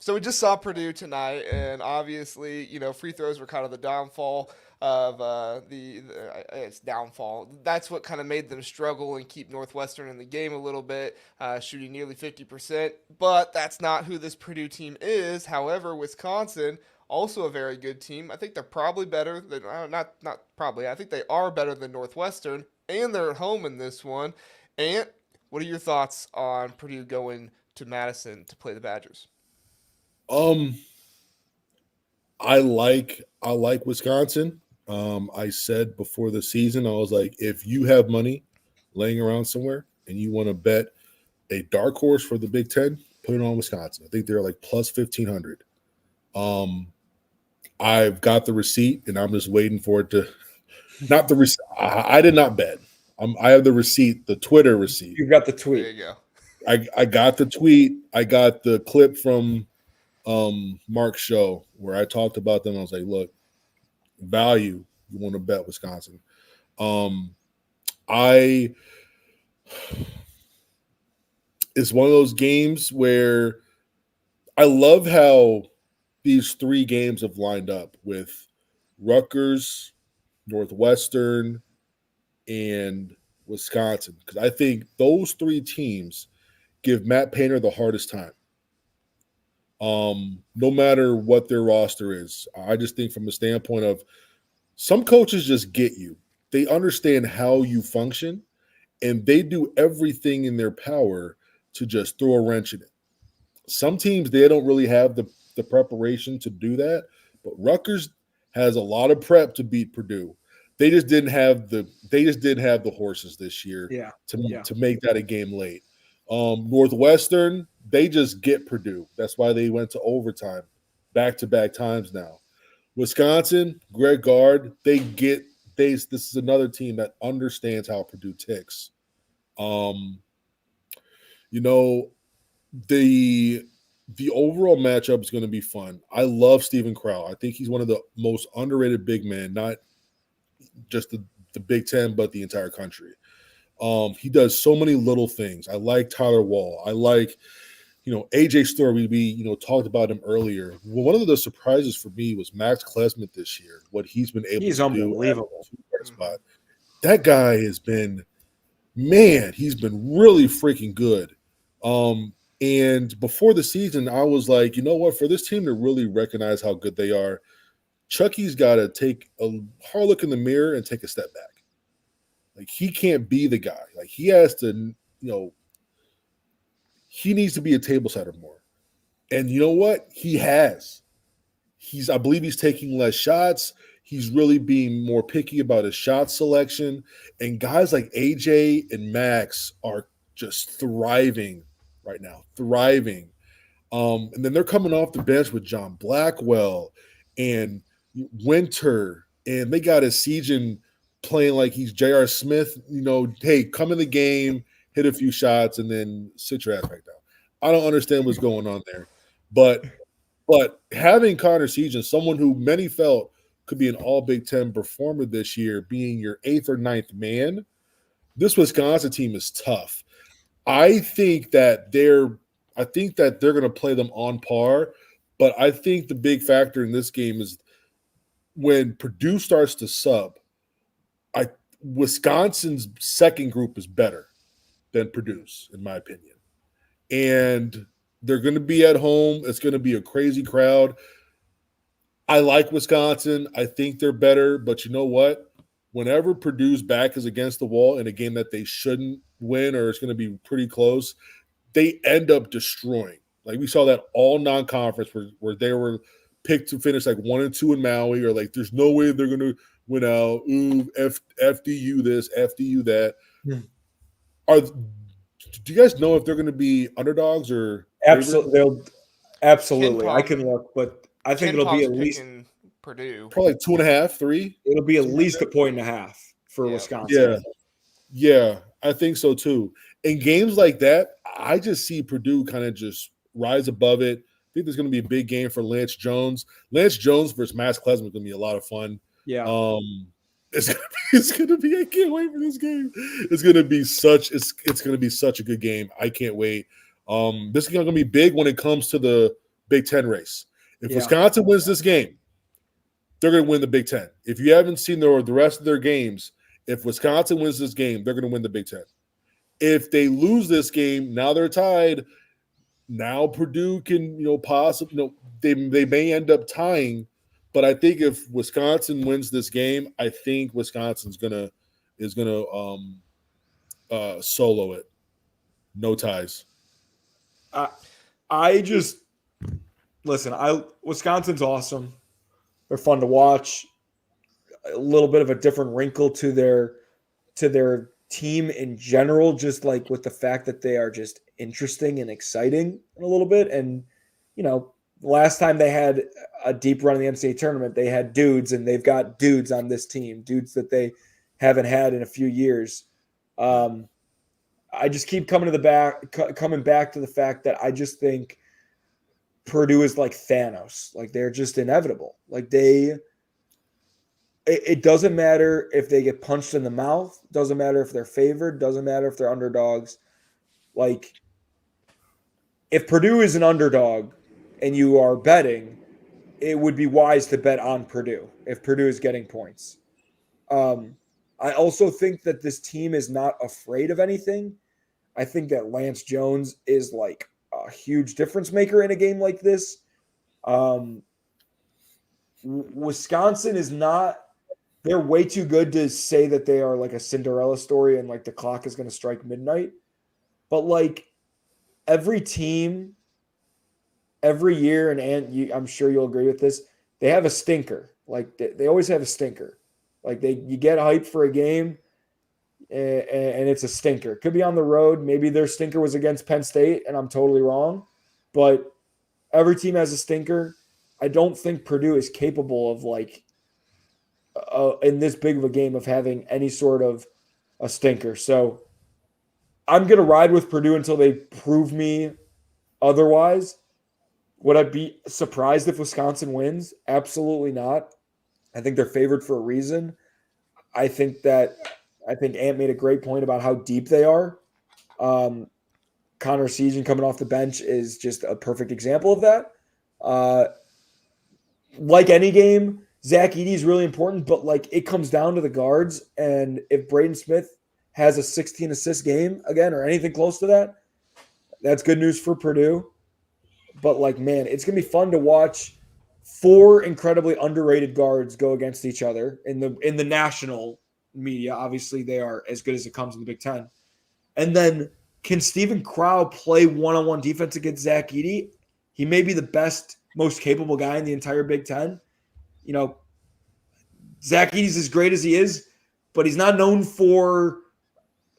A: we just saw Purdue tonight, and obviously, free throws were kind of the downfall of its downfall. That's what kind of made them struggle and keep Northwestern in the game a little bit, shooting nearly 50%. But that's not who this Purdue team is. However, Wisconsin, also a very good team. I think they're probably better than not probably. I think they are better than Northwestern, and they're at home in this one. Ant, what are your thoughts on Purdue going to Madison to play the Badgers?
C: I like Wisconsin. I said before the season, I was like, if you have money laying around somewhere and you want to bet a dark horse for the Big Ten, put it on Wisconsin. I think they're like plus 1,500. I've got the receipt, and I'm just waiting for it to – not the receipt. I did not bet. I have the receipt, the Twitter receipt.
B: You got the tweet.
A: There you go.
C: I got the tweet. I got the clip from Mark's show where I talked about them. I was like, look, value, you want to bet Wisconsin. It's one of those games where I love how these three games have lined up with Rutgers, Northwestern, and Wisconsin, because I think those three teams give Matt Painter the hardest time. No matter what their roster is. I just think from the standpoint of some coaches just get you. They understand how you function, and they do everything in their power to just throw a wrench in it. Some teams, they don't really have the preparation to do that, but Rutgers has a lot of prep to beat Purdue. They just didn't have the horses this year to make that a game late. Northwestern, they just get Purdue. That's why they went to overtime back-to-back times now. Wisconsin, Greg Gard, this is another team that understands how Purdue ticks. The overall matchup is going to be fun. I love Steven Crowell. I think he's one of the most underrated big men, not just the Big Ten, but the entire country. He does so many little things. I like Tyler Wall. I like, AJ Story. We talked about him earlier. Well, one of the surprises for me was Max Klesmit this year. What he's been able to do.
B: Unbelievable.
C: Spot. That guy has been, he's been really freaking good. And before the season, I was like, you know what? For this team to really recognize how good they are, Chucky's got to take a hard look in the mirror and take a step back. Like, he can't be the guy. Like, he has to, he needs to be a table setter more. And you know what? He has. I believe he's taking less shots. He's really being more picky about his shot selection. And guys like AJ and Max are just thriving right now. And then they're coming off the bench with John Blackwell and Winter, and they got a Sejan playing like he's J.R. Smith. Hey, come in the game, hit a few shots, and then sit your ass back down. I don't understand what's going on there, but having Connor Sejan, someone who many felt could be an All Big Ten performer this year, being your 8th or 9th man, this Wisconsin team is tough. I think that they're going to play them on par, but I think the big factor in this game is when Purdue starts to sub. Wisconsin's second group is better than Purdue's, in my opinion, and they're going to be at home. It's going to be a crazy crowd. I like Wisconsin. I think they're better, but you know what? Whenever Purdue's back is against the wall in a game that they shouldn't win or it's going to be pretty close, they end up destroying. Like we saw that all non-conference where they were picked to finish like 1-2 in Maui, or like there's no way they're going to win out. Ooh, FDU this, FDU that.
B: Yeah.
C: Do you guys know if they're going to be underdogs or
B: absolutely? Absolutely, I can look, but I think it'll be at least
A: Purdue.
C: Probably 2.5, 3.
B: It'll be at least 1.5 for Wisconsin.
C: Yeah, I think so too. In games like that, I just see Purdue kind of just rise above it. I think there's going to be a big game for Lance Jones. Lance Jones versus Max Klesman is going to be a lot of fun.
B: Yeah.
C: It's gonna be. I can't wait for this game. It's gonna be such a good game. I can't wait. This is gonna be big when it comes to the Big Ten race. If Wisconsin wins this game, they're gonna win the Big Ten. If you haven't seen the rest of their games, if Wisconsin wins this game, they're gonna win the Big Ten. If they lose this game, now they're tied. Now Purdue can, possibly, they may end up tying. But I think if Wisconsin wins this game, I think Wisconsin's is gonna solo it. No ties.
B: I just listen. Wisconsin's awesome. They're fun to watch. A little bit of a different wrinkle to their team in general, just like with the fact that they are just interesting and exciting in a little bit. And last time they had a deep run in the NCAA tournament, they had dudes, and they've got dudes on this team, dudes that they haven't had in a few years. I just keep coming back to the fact that I just think Purdue is like Thanos. Like they're just inevitable. Like it doesn't matter if they get punched in the mouth. Doesn't matter if they're favored. Doesn't matter if they're underdogs. Like if Purdue is an underdog and you are betting, it would be wise to bet on Purdue if Purdue is getting points. I also think that this team is not afraid of anything. I think that Lance Jones is like a huge difference maker in a game like this. Wisconsin is not – they're way too good to say that they are like a Cinderella story and like the clock is going to strike midnight. But like every team – every year, and I'm sure you'll agree with this, they have a stinker. Like they always have a stinker. Like you get hyped for a game, and it's a stinker. Could be on the road. Maybe their stinker was against Penn State, and I'm totally wrong. But every team has a stinker. I don't think Purdue is capable of like in this big of a game of having any sort of a stinker. So I'm gonna ride with Purdue until they prove me otherwise. Would I be surprised if Wisconsin wins? Absolutely not. I think they're favored for a reason. I think Ant made a great point about how deep they are. Connor Season coming off the bench is just a perfect example of that. Like any game, Zach Edey is really important, but like it comes down to the guards. And if Braden Smith has a 16 assist game again or anything close to that, that's good news for Purdue. But like, man, it's going to be fun to watch 4 incredibly underrated guards go against each other in the national media. Obviously, they are as good as it comes in the Big Ten. And then can Stephen Crow play one-on-one defense against Zach Edey? He may be the best, most capable guy in the entire Big Ten. Zach Edey's as great as he is, but he's not known for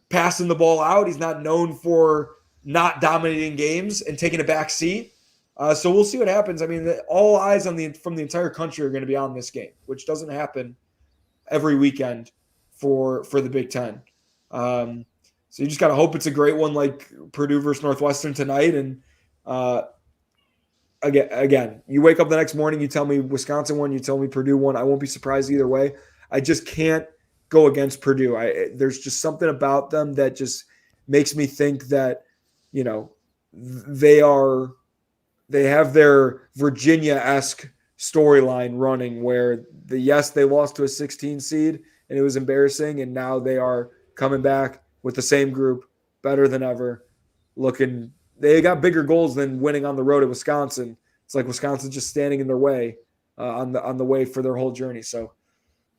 B: passing the ball out. He's not known for not dominating games and taking a back seat. So we'll see what happens. I mean, all eyes from the entire country are going to be on this game, which doesn't happen every weekend for the Big Ten. So you just got to hope it's a great one, like Purdue versus Northwestern tonight. And again, you wake up the next morning, you tell me Wisconsin won, you tell me Purdue won. I won't be surprised either way. I just can't go against Purdue. There's just something about them that just makes me think that, they have their Virginia-esque storyline running where they lost to a 16 seed and it was embarrassing, and now they are coming back with the same group, better than ever, they got bigger goals than winning on the road at Wisconsin. It's like Wisconsin's just standing in their way on the way for their whole journey. So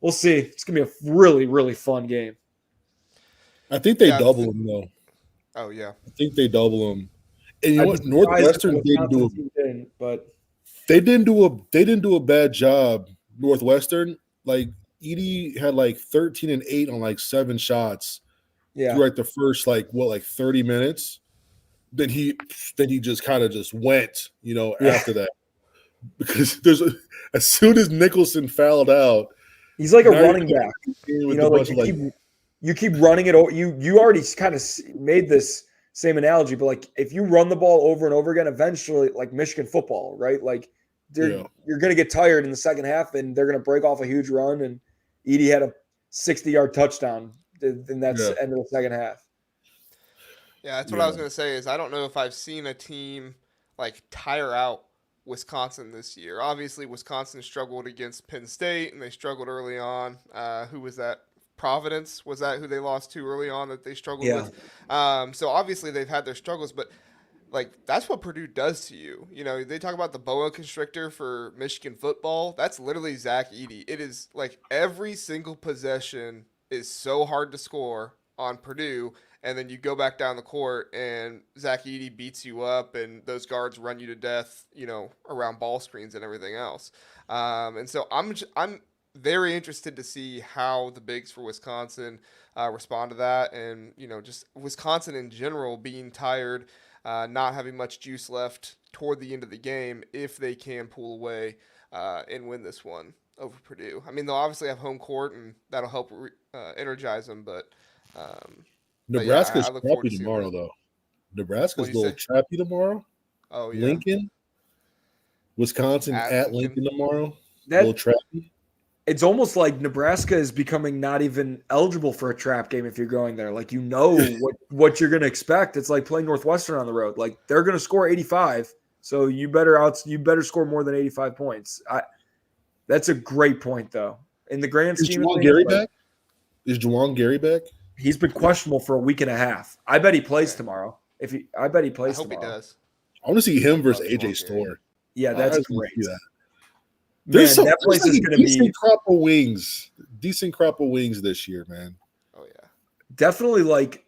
B: we'll see. It's gonna be a really, really fun game.
C: I think they double them though.
A: Oh yeah,
C: I think they double them. And you know what? Northwestern didn't do a bad job. Northwestern, like Edey had like 13 and 8 on like 7 shots.
B: Yeah.
C: Through like the first 30 minutes. Then he just kind of just went, after that. Because as soon as Nicholson fouled out,
B: he's like a running back. You keep running it. You already kind of made this same analogy, but like if you run the ball over and over again, eventually, like Michigan football, right? Like you're going to get tired in the second half, and they're going to break off a huge run. And Edey had a 60-yard touchdown, and that's the end of the second half.
A: Yeah, that's what I was going to say. Is I don't know if I've seen a team like tire out Wisconsin this year. Obviously, Wisconsin struggled against Penn State, and they struggled early on. Who was that? Providence, was that who they lost to early on that they struggled with? So obviously they've had their struggles, but like that's what Purdue does to you. They talk about the boa constrictor for Michigan football. That's literally Zach Edey. It is like every single possession is so hard to score on Purdue, and then you go back down the court and Zach Edey beats you up, and those guards run you to death, around ball screens and everything else. And so I'm very interested to see how the bigs for Wisconsin respond to that, and just Wisconsin in general being tired, not having much juice left toward the end of the game, if they can pull away and win this one over Purdue. I mean, they'll obviously have home court, and that'll help energize them, but
C: Nebraska's trappy tomorrow, though. Nebraska's a little trappy tomorrow.
A: Oh yeah,
C: Lincoln, Wisconsin at Lincoln tomorrow. A little trappy.
B: It's almost like Nebraska is becoming not even eligible for a trap game if you're going there. Like, what you're going to expect. It's like playing Northwestern on the road. Like, they're going to score 85, so you better score more than 85 points. That's a great point, though. In the grand scheme of things,
C: back? Is Juwan Gary back?
B: He's been questionable for a week and a half. I bet he plays tomorrow. I bet he plays tomorrow.
A: I hope he does.
C: I want to see him versus AJ Storr.
B: Yeah, that's great.
C: There's that place is going to be decent crop of wings this year, man.
A: Oh yeah,
B: definitely. Like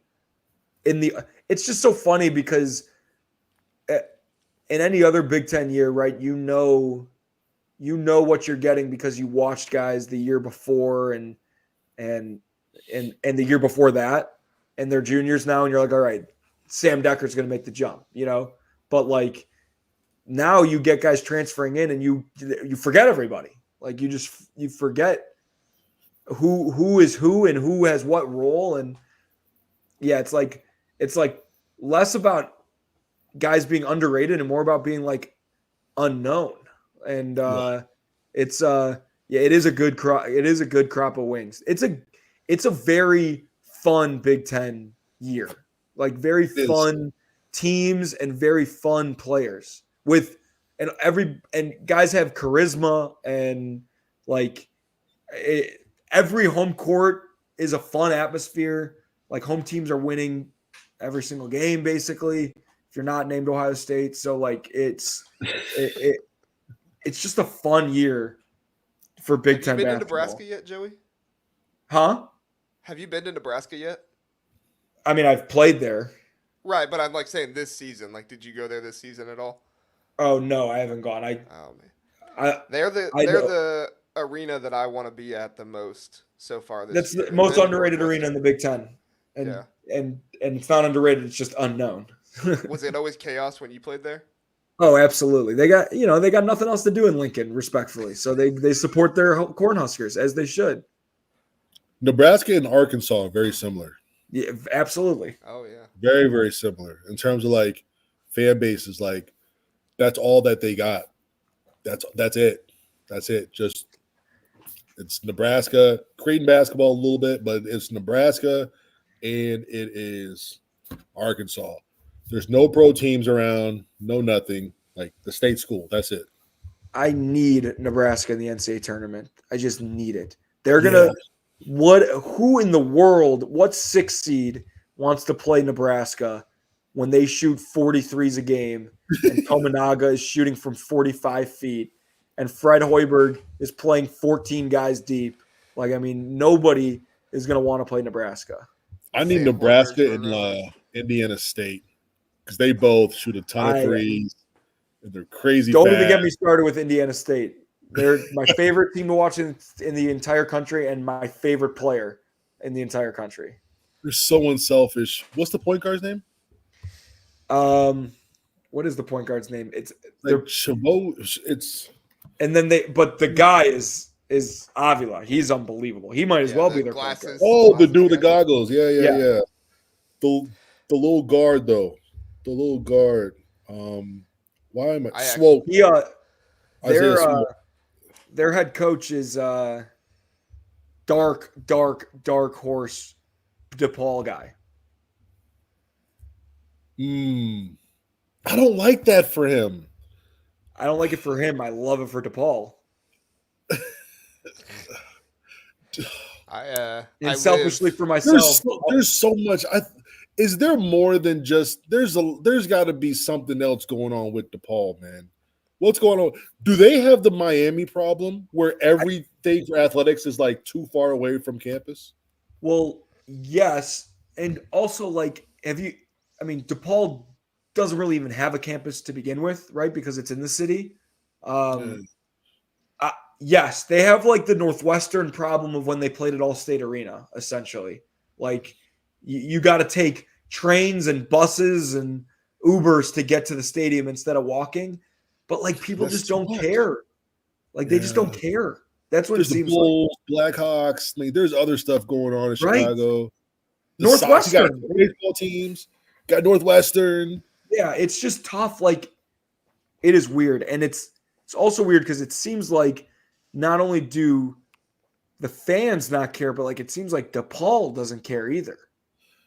B: it's just so funny because in any other Big Ten year, right? You know what you're getting because you watched guys the year before and the year before that, and they're juniors now, and you're like, all right, Sam Decker's going to make the jump, But like. Now you get guys transferring in and you forget everybody. Like you forget who is who and who has what role. And yeah, it's like less about guys being underrated and more about being like unknown. And it is a good crop. It is a good crop of wings. It's a very fun Big Ten year. Like very fun teams and very fun players. And guys have charisma, and like every home court is a fun atmosphere. Like home teams are winning every single game basically if you're not named Ohio State. So like it's just a fun year for Big Ten basketball. Have you been to
A: Nebraska yet, Joey?
B: Huh?
A: Have you been to Nebraska yet?
B: I mean, I've played there.
A: Right, but I'm like saying this season. Like, did you go there this season at all?
B: Oh no, I haven't gone.
A: They're the arena that I want to be at the most so far this year.
B: That's the most underrated arena in the Big Ten. And it's not underrated, it's just unknown.
A: Was it always chaos when you played there?
B: Oh, absolutely. They got nothing else to do in Lincoln, respectfully. So they support their Cornhuskers as they should.
C: Nebraska and Arkansas are very similar.
B: Yeah, absolutely.
A: Oh yeah.
C: Very, very similar in terms of like fan bases. Like that's all that they got. That's it. That's it. Just it's Nebraska, Creighton basketball a little bit, but it's Nebraska and it is Arkansas. There's no pro teams around, no nothing. Like the state school. That's it.
B: I need Nebraska in the NCAA tournament. I just need it. They're gonna who in the world, what 6 seed wants to play Nebraska when they shoot 43s a game and Tominaga is shooting from 45 feet and Fred Hoiberg is playing 14 guys deep? Like, I mean, nobody is going to want to play Nebraska.
C: I need Nebraska and Indiana State because they both shoot a ton of threes and they're crazy.
B: Don't even get me started with Indiana State. They're my favorite team to watch in the entire country and my favorite player in the entire country.
C: They're so unselfish. What's the point guard's name?
B: What is the point guard's name? It's
C: like Chabot. It's
B: and then but the guy is Avila. He's unbelievable. He might as well be their point guard.
C: Oh, the dude with the goggles. Yeah. The little guard though. The little guard. Why am I Swope?
B: Yeah. Their head coach is dark horse DePaul guy.
C: I don't like that for him.
B: I don't like it for him. I love it for DePaul. And selfishly for myself.
C: There's so much. Is there more than just there's got to be something else going on with DePaul, man? What's going on? Do they have the Miami problem where everything for athletics is like too far away from campus?
B: Well, yes. And also, like, DePaul doesn't really even have a campus to begin with, right? Because it's in the city. Yes, they have like the Northwestern problem of when they played at All-State Arena, essentially. Like, you got to take trains and buses and Ubers to get to the stadium instead of walking. But like people just don't care. Like they just don't care. That's what it seems like.
C: Blackhawks. I mean, there's other stuff going on in Chicago.
B: Northwestern.
C: Got baseball teams. Got Northwestern.
B: Yeah, it's just tough. Like it is weird. And it's also weird because it seems like not only do the fans not care, but like it seems like DePaul doesn't care either.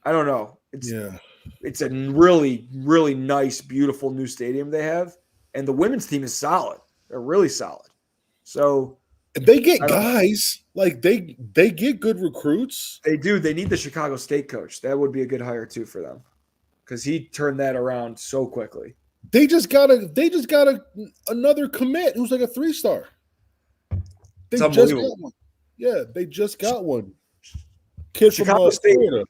B: I don't know. It's a really, really nice, beautiful new stadium they have. And the women's team is solid. They're really solid. So
C: they get guys like they get good recruits.
B: They do. They need the Chicago State coach. That would be a good hire too for them because he turned that around so quickly.
C: They just got another commit who's like a 3-star. They just got one. Yeah, they just got one. Kid
B: Chicago
C: from
B: State.
C: Florida.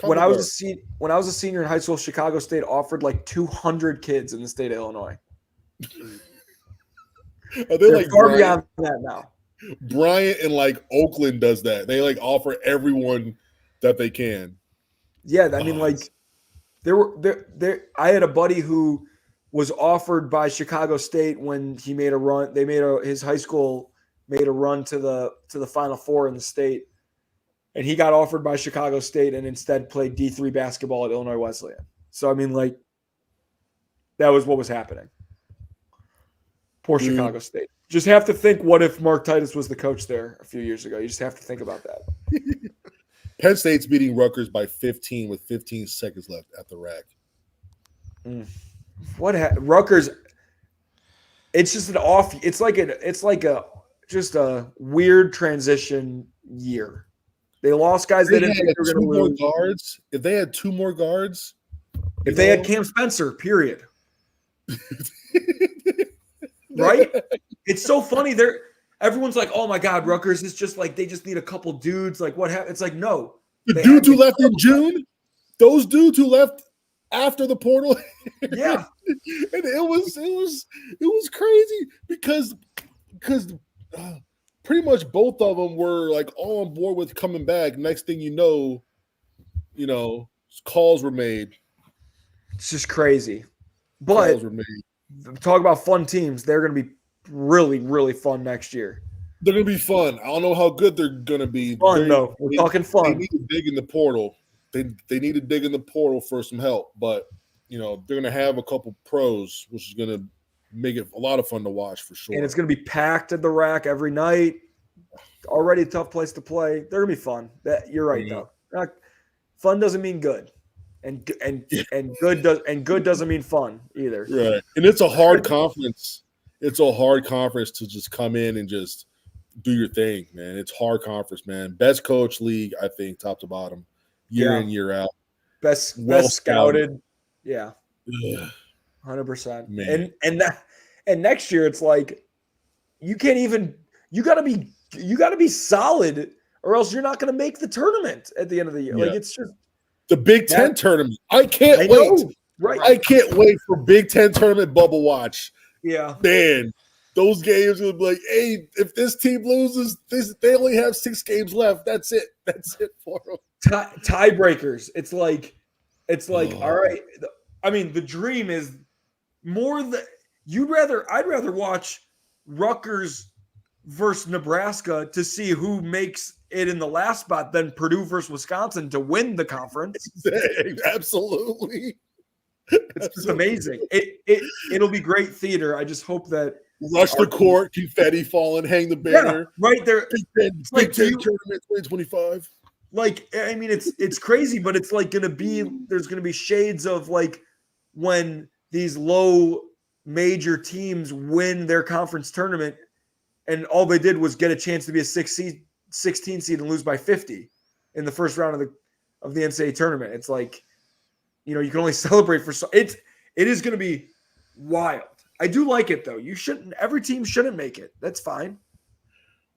B: When I was a senior in high school, Chicago State offered like 200 kids in the state of Illinois.
C: They're like
B: far beyond that now.
C: Bryant and like Oakland does that. They like offer everyone that they can.
B: Yeah, I mean, like I had a buddy who was offered by Chicago State when he made a run. His high school made a run to the Final Four in the state, and he got offered by Chicago State and instead played D3 basketball at Illinois Wesleyan. So I mean, like that was what was happening. Poor Chicago State. Just have to think, what if Mark Titus was the coach there a few years ago? You just have to think about that.
C: Penn State's beating Rutgers by 15 with 15 seconds left at the rack.
B: Rutgers? It's just just a weird transition year. They lost guys they didn't think they were going to lose.
C: Guards, if they had 2 more guards,
B: if they had Cam Spencer, period. Right? It's so funny. Everyone's like, "Oh my God, Rutgers is just like they just need a couple dudes." Like, what happened? It's like, no.
C: The dudes who left in June, those dudes who left after the portal.
B: Yeah,
C: and it was crazy because pretty much both of them were like all on board with coming back. Next thing you know, calls were made.
B: It's just crazy. But talk about fun teams. They're going to be really, really fun next year.
C: They're going to be fun. I don't know how good they're going to be.
B: Fun, though. We're talking fun.
C: They need to dig in the portal. They need to dig in the portal for some help. But, they're going to have a couple pros, which is going to make it a lot of fun to watch for sure.
B: And it's going to be packed at the rack every night. Already a tough place to play. They're going to be fun. You're right, though. Fun doesn't mean good. And good doesn't mean fun either.
C: Right. And it's a hard conference. It's a hard conference to just come in and just do your thing, man. It's hard conference, man. Best coach league, I think, top to bottom, year in, year out.
B: Best scouted. Yeah. 100%.
C: Man.
B: And next year it's like you gotta be solid or else you're not gonna make the tournament at the end of the year.
C: Yeah.
B: Like it's just
C: the Big Ten tournament. I can't wait.
B: Right.
C: I can't wait for Big Ten tournament bubble watch.
B: Yeah.
C: Man, those games will be like, hey, if this team loses, they only have 6 games left. That's it. That's it for them.
B: Tiebreakers. It's like, all right. I mean, the dream is more that I'd rather watch Rutgers versus Nebraska to see who makes it in the last spot than Purdue versus Wisconsin to win the conference.
C: Absolutely.
B: It's just amazing. It'll be great theater. I just hope that
C: rush the court, confetti falling, hang the banner.
B: Yeah, right there.
C: Big Ten tournament 2025.
B: Like, I mean, it's crazy, but it's like there's gonna be shades of like when these low major teams win their conference tournament and all they did was get a chance to be a 16 seed and lose by 50 in the first round of the NCAA tournament. It's like, you can only celebrate for it is going to be wild. I do like it though. Every team shouldn't make it. That's fine.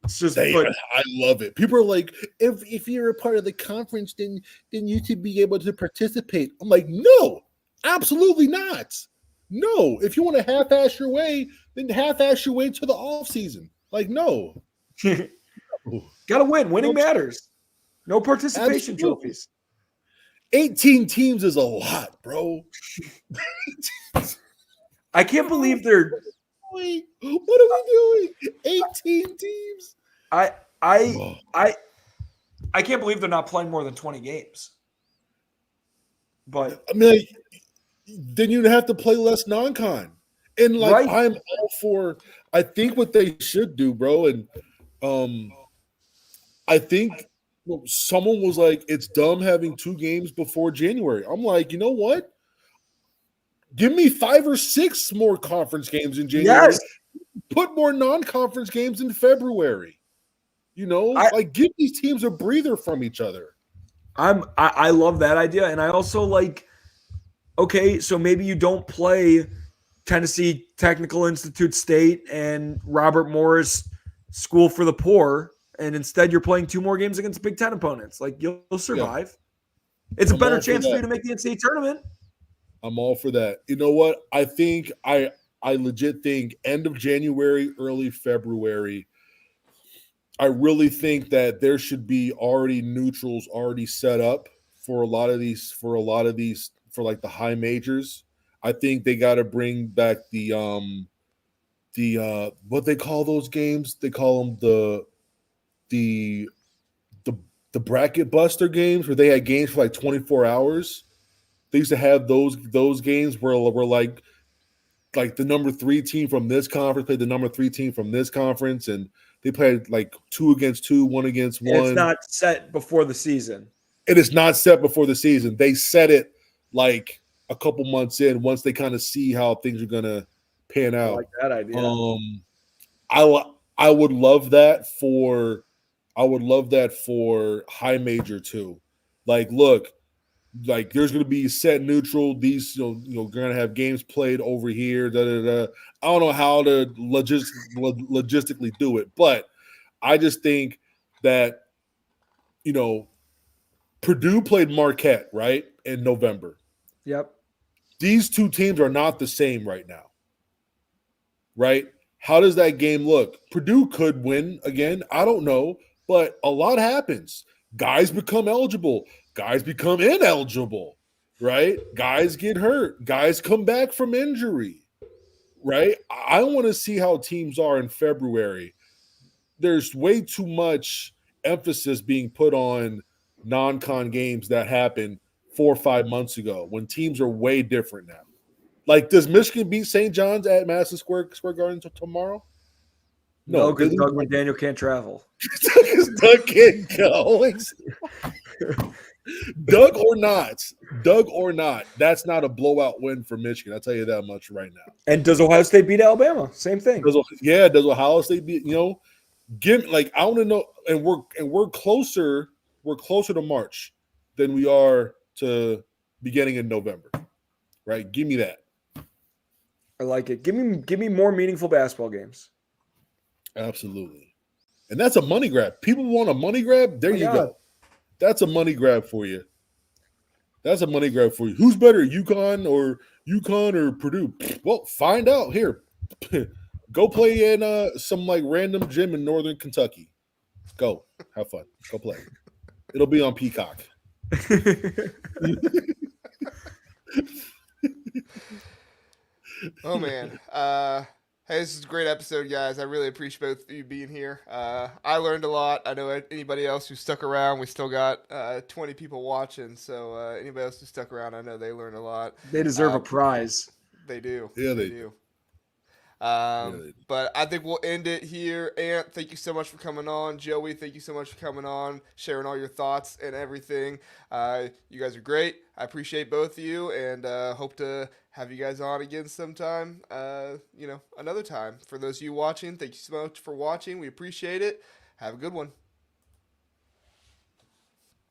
B: It's just,
C: I love it. People are like, if you're a part of the conference, then you should be able to participate. I'm like, no, absolutely not. No, if you want to half-ass your way, then half-ass your way to the off season. Like, no.
B: Gotta win. Winning matters. No participation trophies.
C: 18 teams is a lot, bro.
B: I can't believe they're.
C: Wait, what are we doing? 18 teams.
B: I can't believe they're not playing more than 20 games. But
C: I mean, then you'd have to play less non-con. And like, right. I'm all for. I think what they should do, bro, and I think someone was like, it's dumb having 2 games before January. I'm like, you know what? Give me 5 or 6 more conference games in January.
B: Yes.
C: Put more non-conference games in February. Give these teams a breather from each other.
B: I love that idea. And I also like, okay, so maybe you don't play Tennessee Technical Institute State and Robert Morris School for the Poor, and instead you're playing 2 more games against Big Ten opponents. Like, you'll survive. Yeah. It's a better chance for you to make the NCAA tournament.
C: I'm all for that. You know what? I think I legit think end of January, early February. I really think that there should be already neutrals already set up for a lot of these for like the high majors. I think they got to bring back the what they call those games. They call them the bracket buster games, where they had games for like 24 hours. They used to have those games where we're like the number 3 team from this conference played the number 3 team from this conference, and they played like 2 against 2, 1 against 1.
B: It's not set before the season.
C: It is not set before the season. They set it like a couple months in, once they kind of see how things are gonna pan out.
B: I like that idea.
C: I would love that for high major too. Like, look, like there's gonna be set neutral. These gonna have games played over here. I don't know how to logistically do it, but I just think that Purdue played Marquette right in November.
B: Yep.
C: These 2 teams are not the same right now. Right? How does that game look? Purdue could win again. I don't know, but a lot happens. Guys become eligible. Guys become ineligible, right? Guys get hurt. Guys come back from injury. right? I want to see how teams are in February. There's way too much emphasis being put on non-con games that happened 4 or 5 months ago when teams are way different now. Like, does Michigan beat St. John's at Madison Square Garden tomorrow?
B: No,
C: they
B: because Doug
C: lose.
B: McDaniel can't travel.
C: Doug can't go. Doug or not, that's not a blowout win for Michigan. I'll tell you that much right now.
B: And does Ohio State beat Alabama? Same thing.
C: Does Ohio State beat, I want to know, and we're closer to March than we are to beginning in November. Right? Give me that.
B: I like it. Give me more meaningful basketball games.
C: Absolutely. And that's a money grab. People want a money grab? There you go. That's a money grab for you. Who's better, UConn or Purdue? Well, find out here. Go play in some like random gym in Northern Kentucky. Go. Have fun. Go play. It'll be on Peacock.
A: Oh man. Hey, this is a great episode, guys. I really appreciate both of you being here. I learned a lot. I know anybody else who stuck around, we still got 20 people watching. So anybody else who stuck around, I know they learned a lot.
B: They deserve a prize.
A: They do.
C: Yeah, they do.
A: But I think we'll end it here. Ant, thank you so much for coming on. Joey, thank you so much for coming on, sharing all your thoughts and everything. You guys are great. I appreciate both of you, and hope to have you guys on again sometime, another time. For those of you watching, thank you so much for watching. We appreciate it. Have a good one.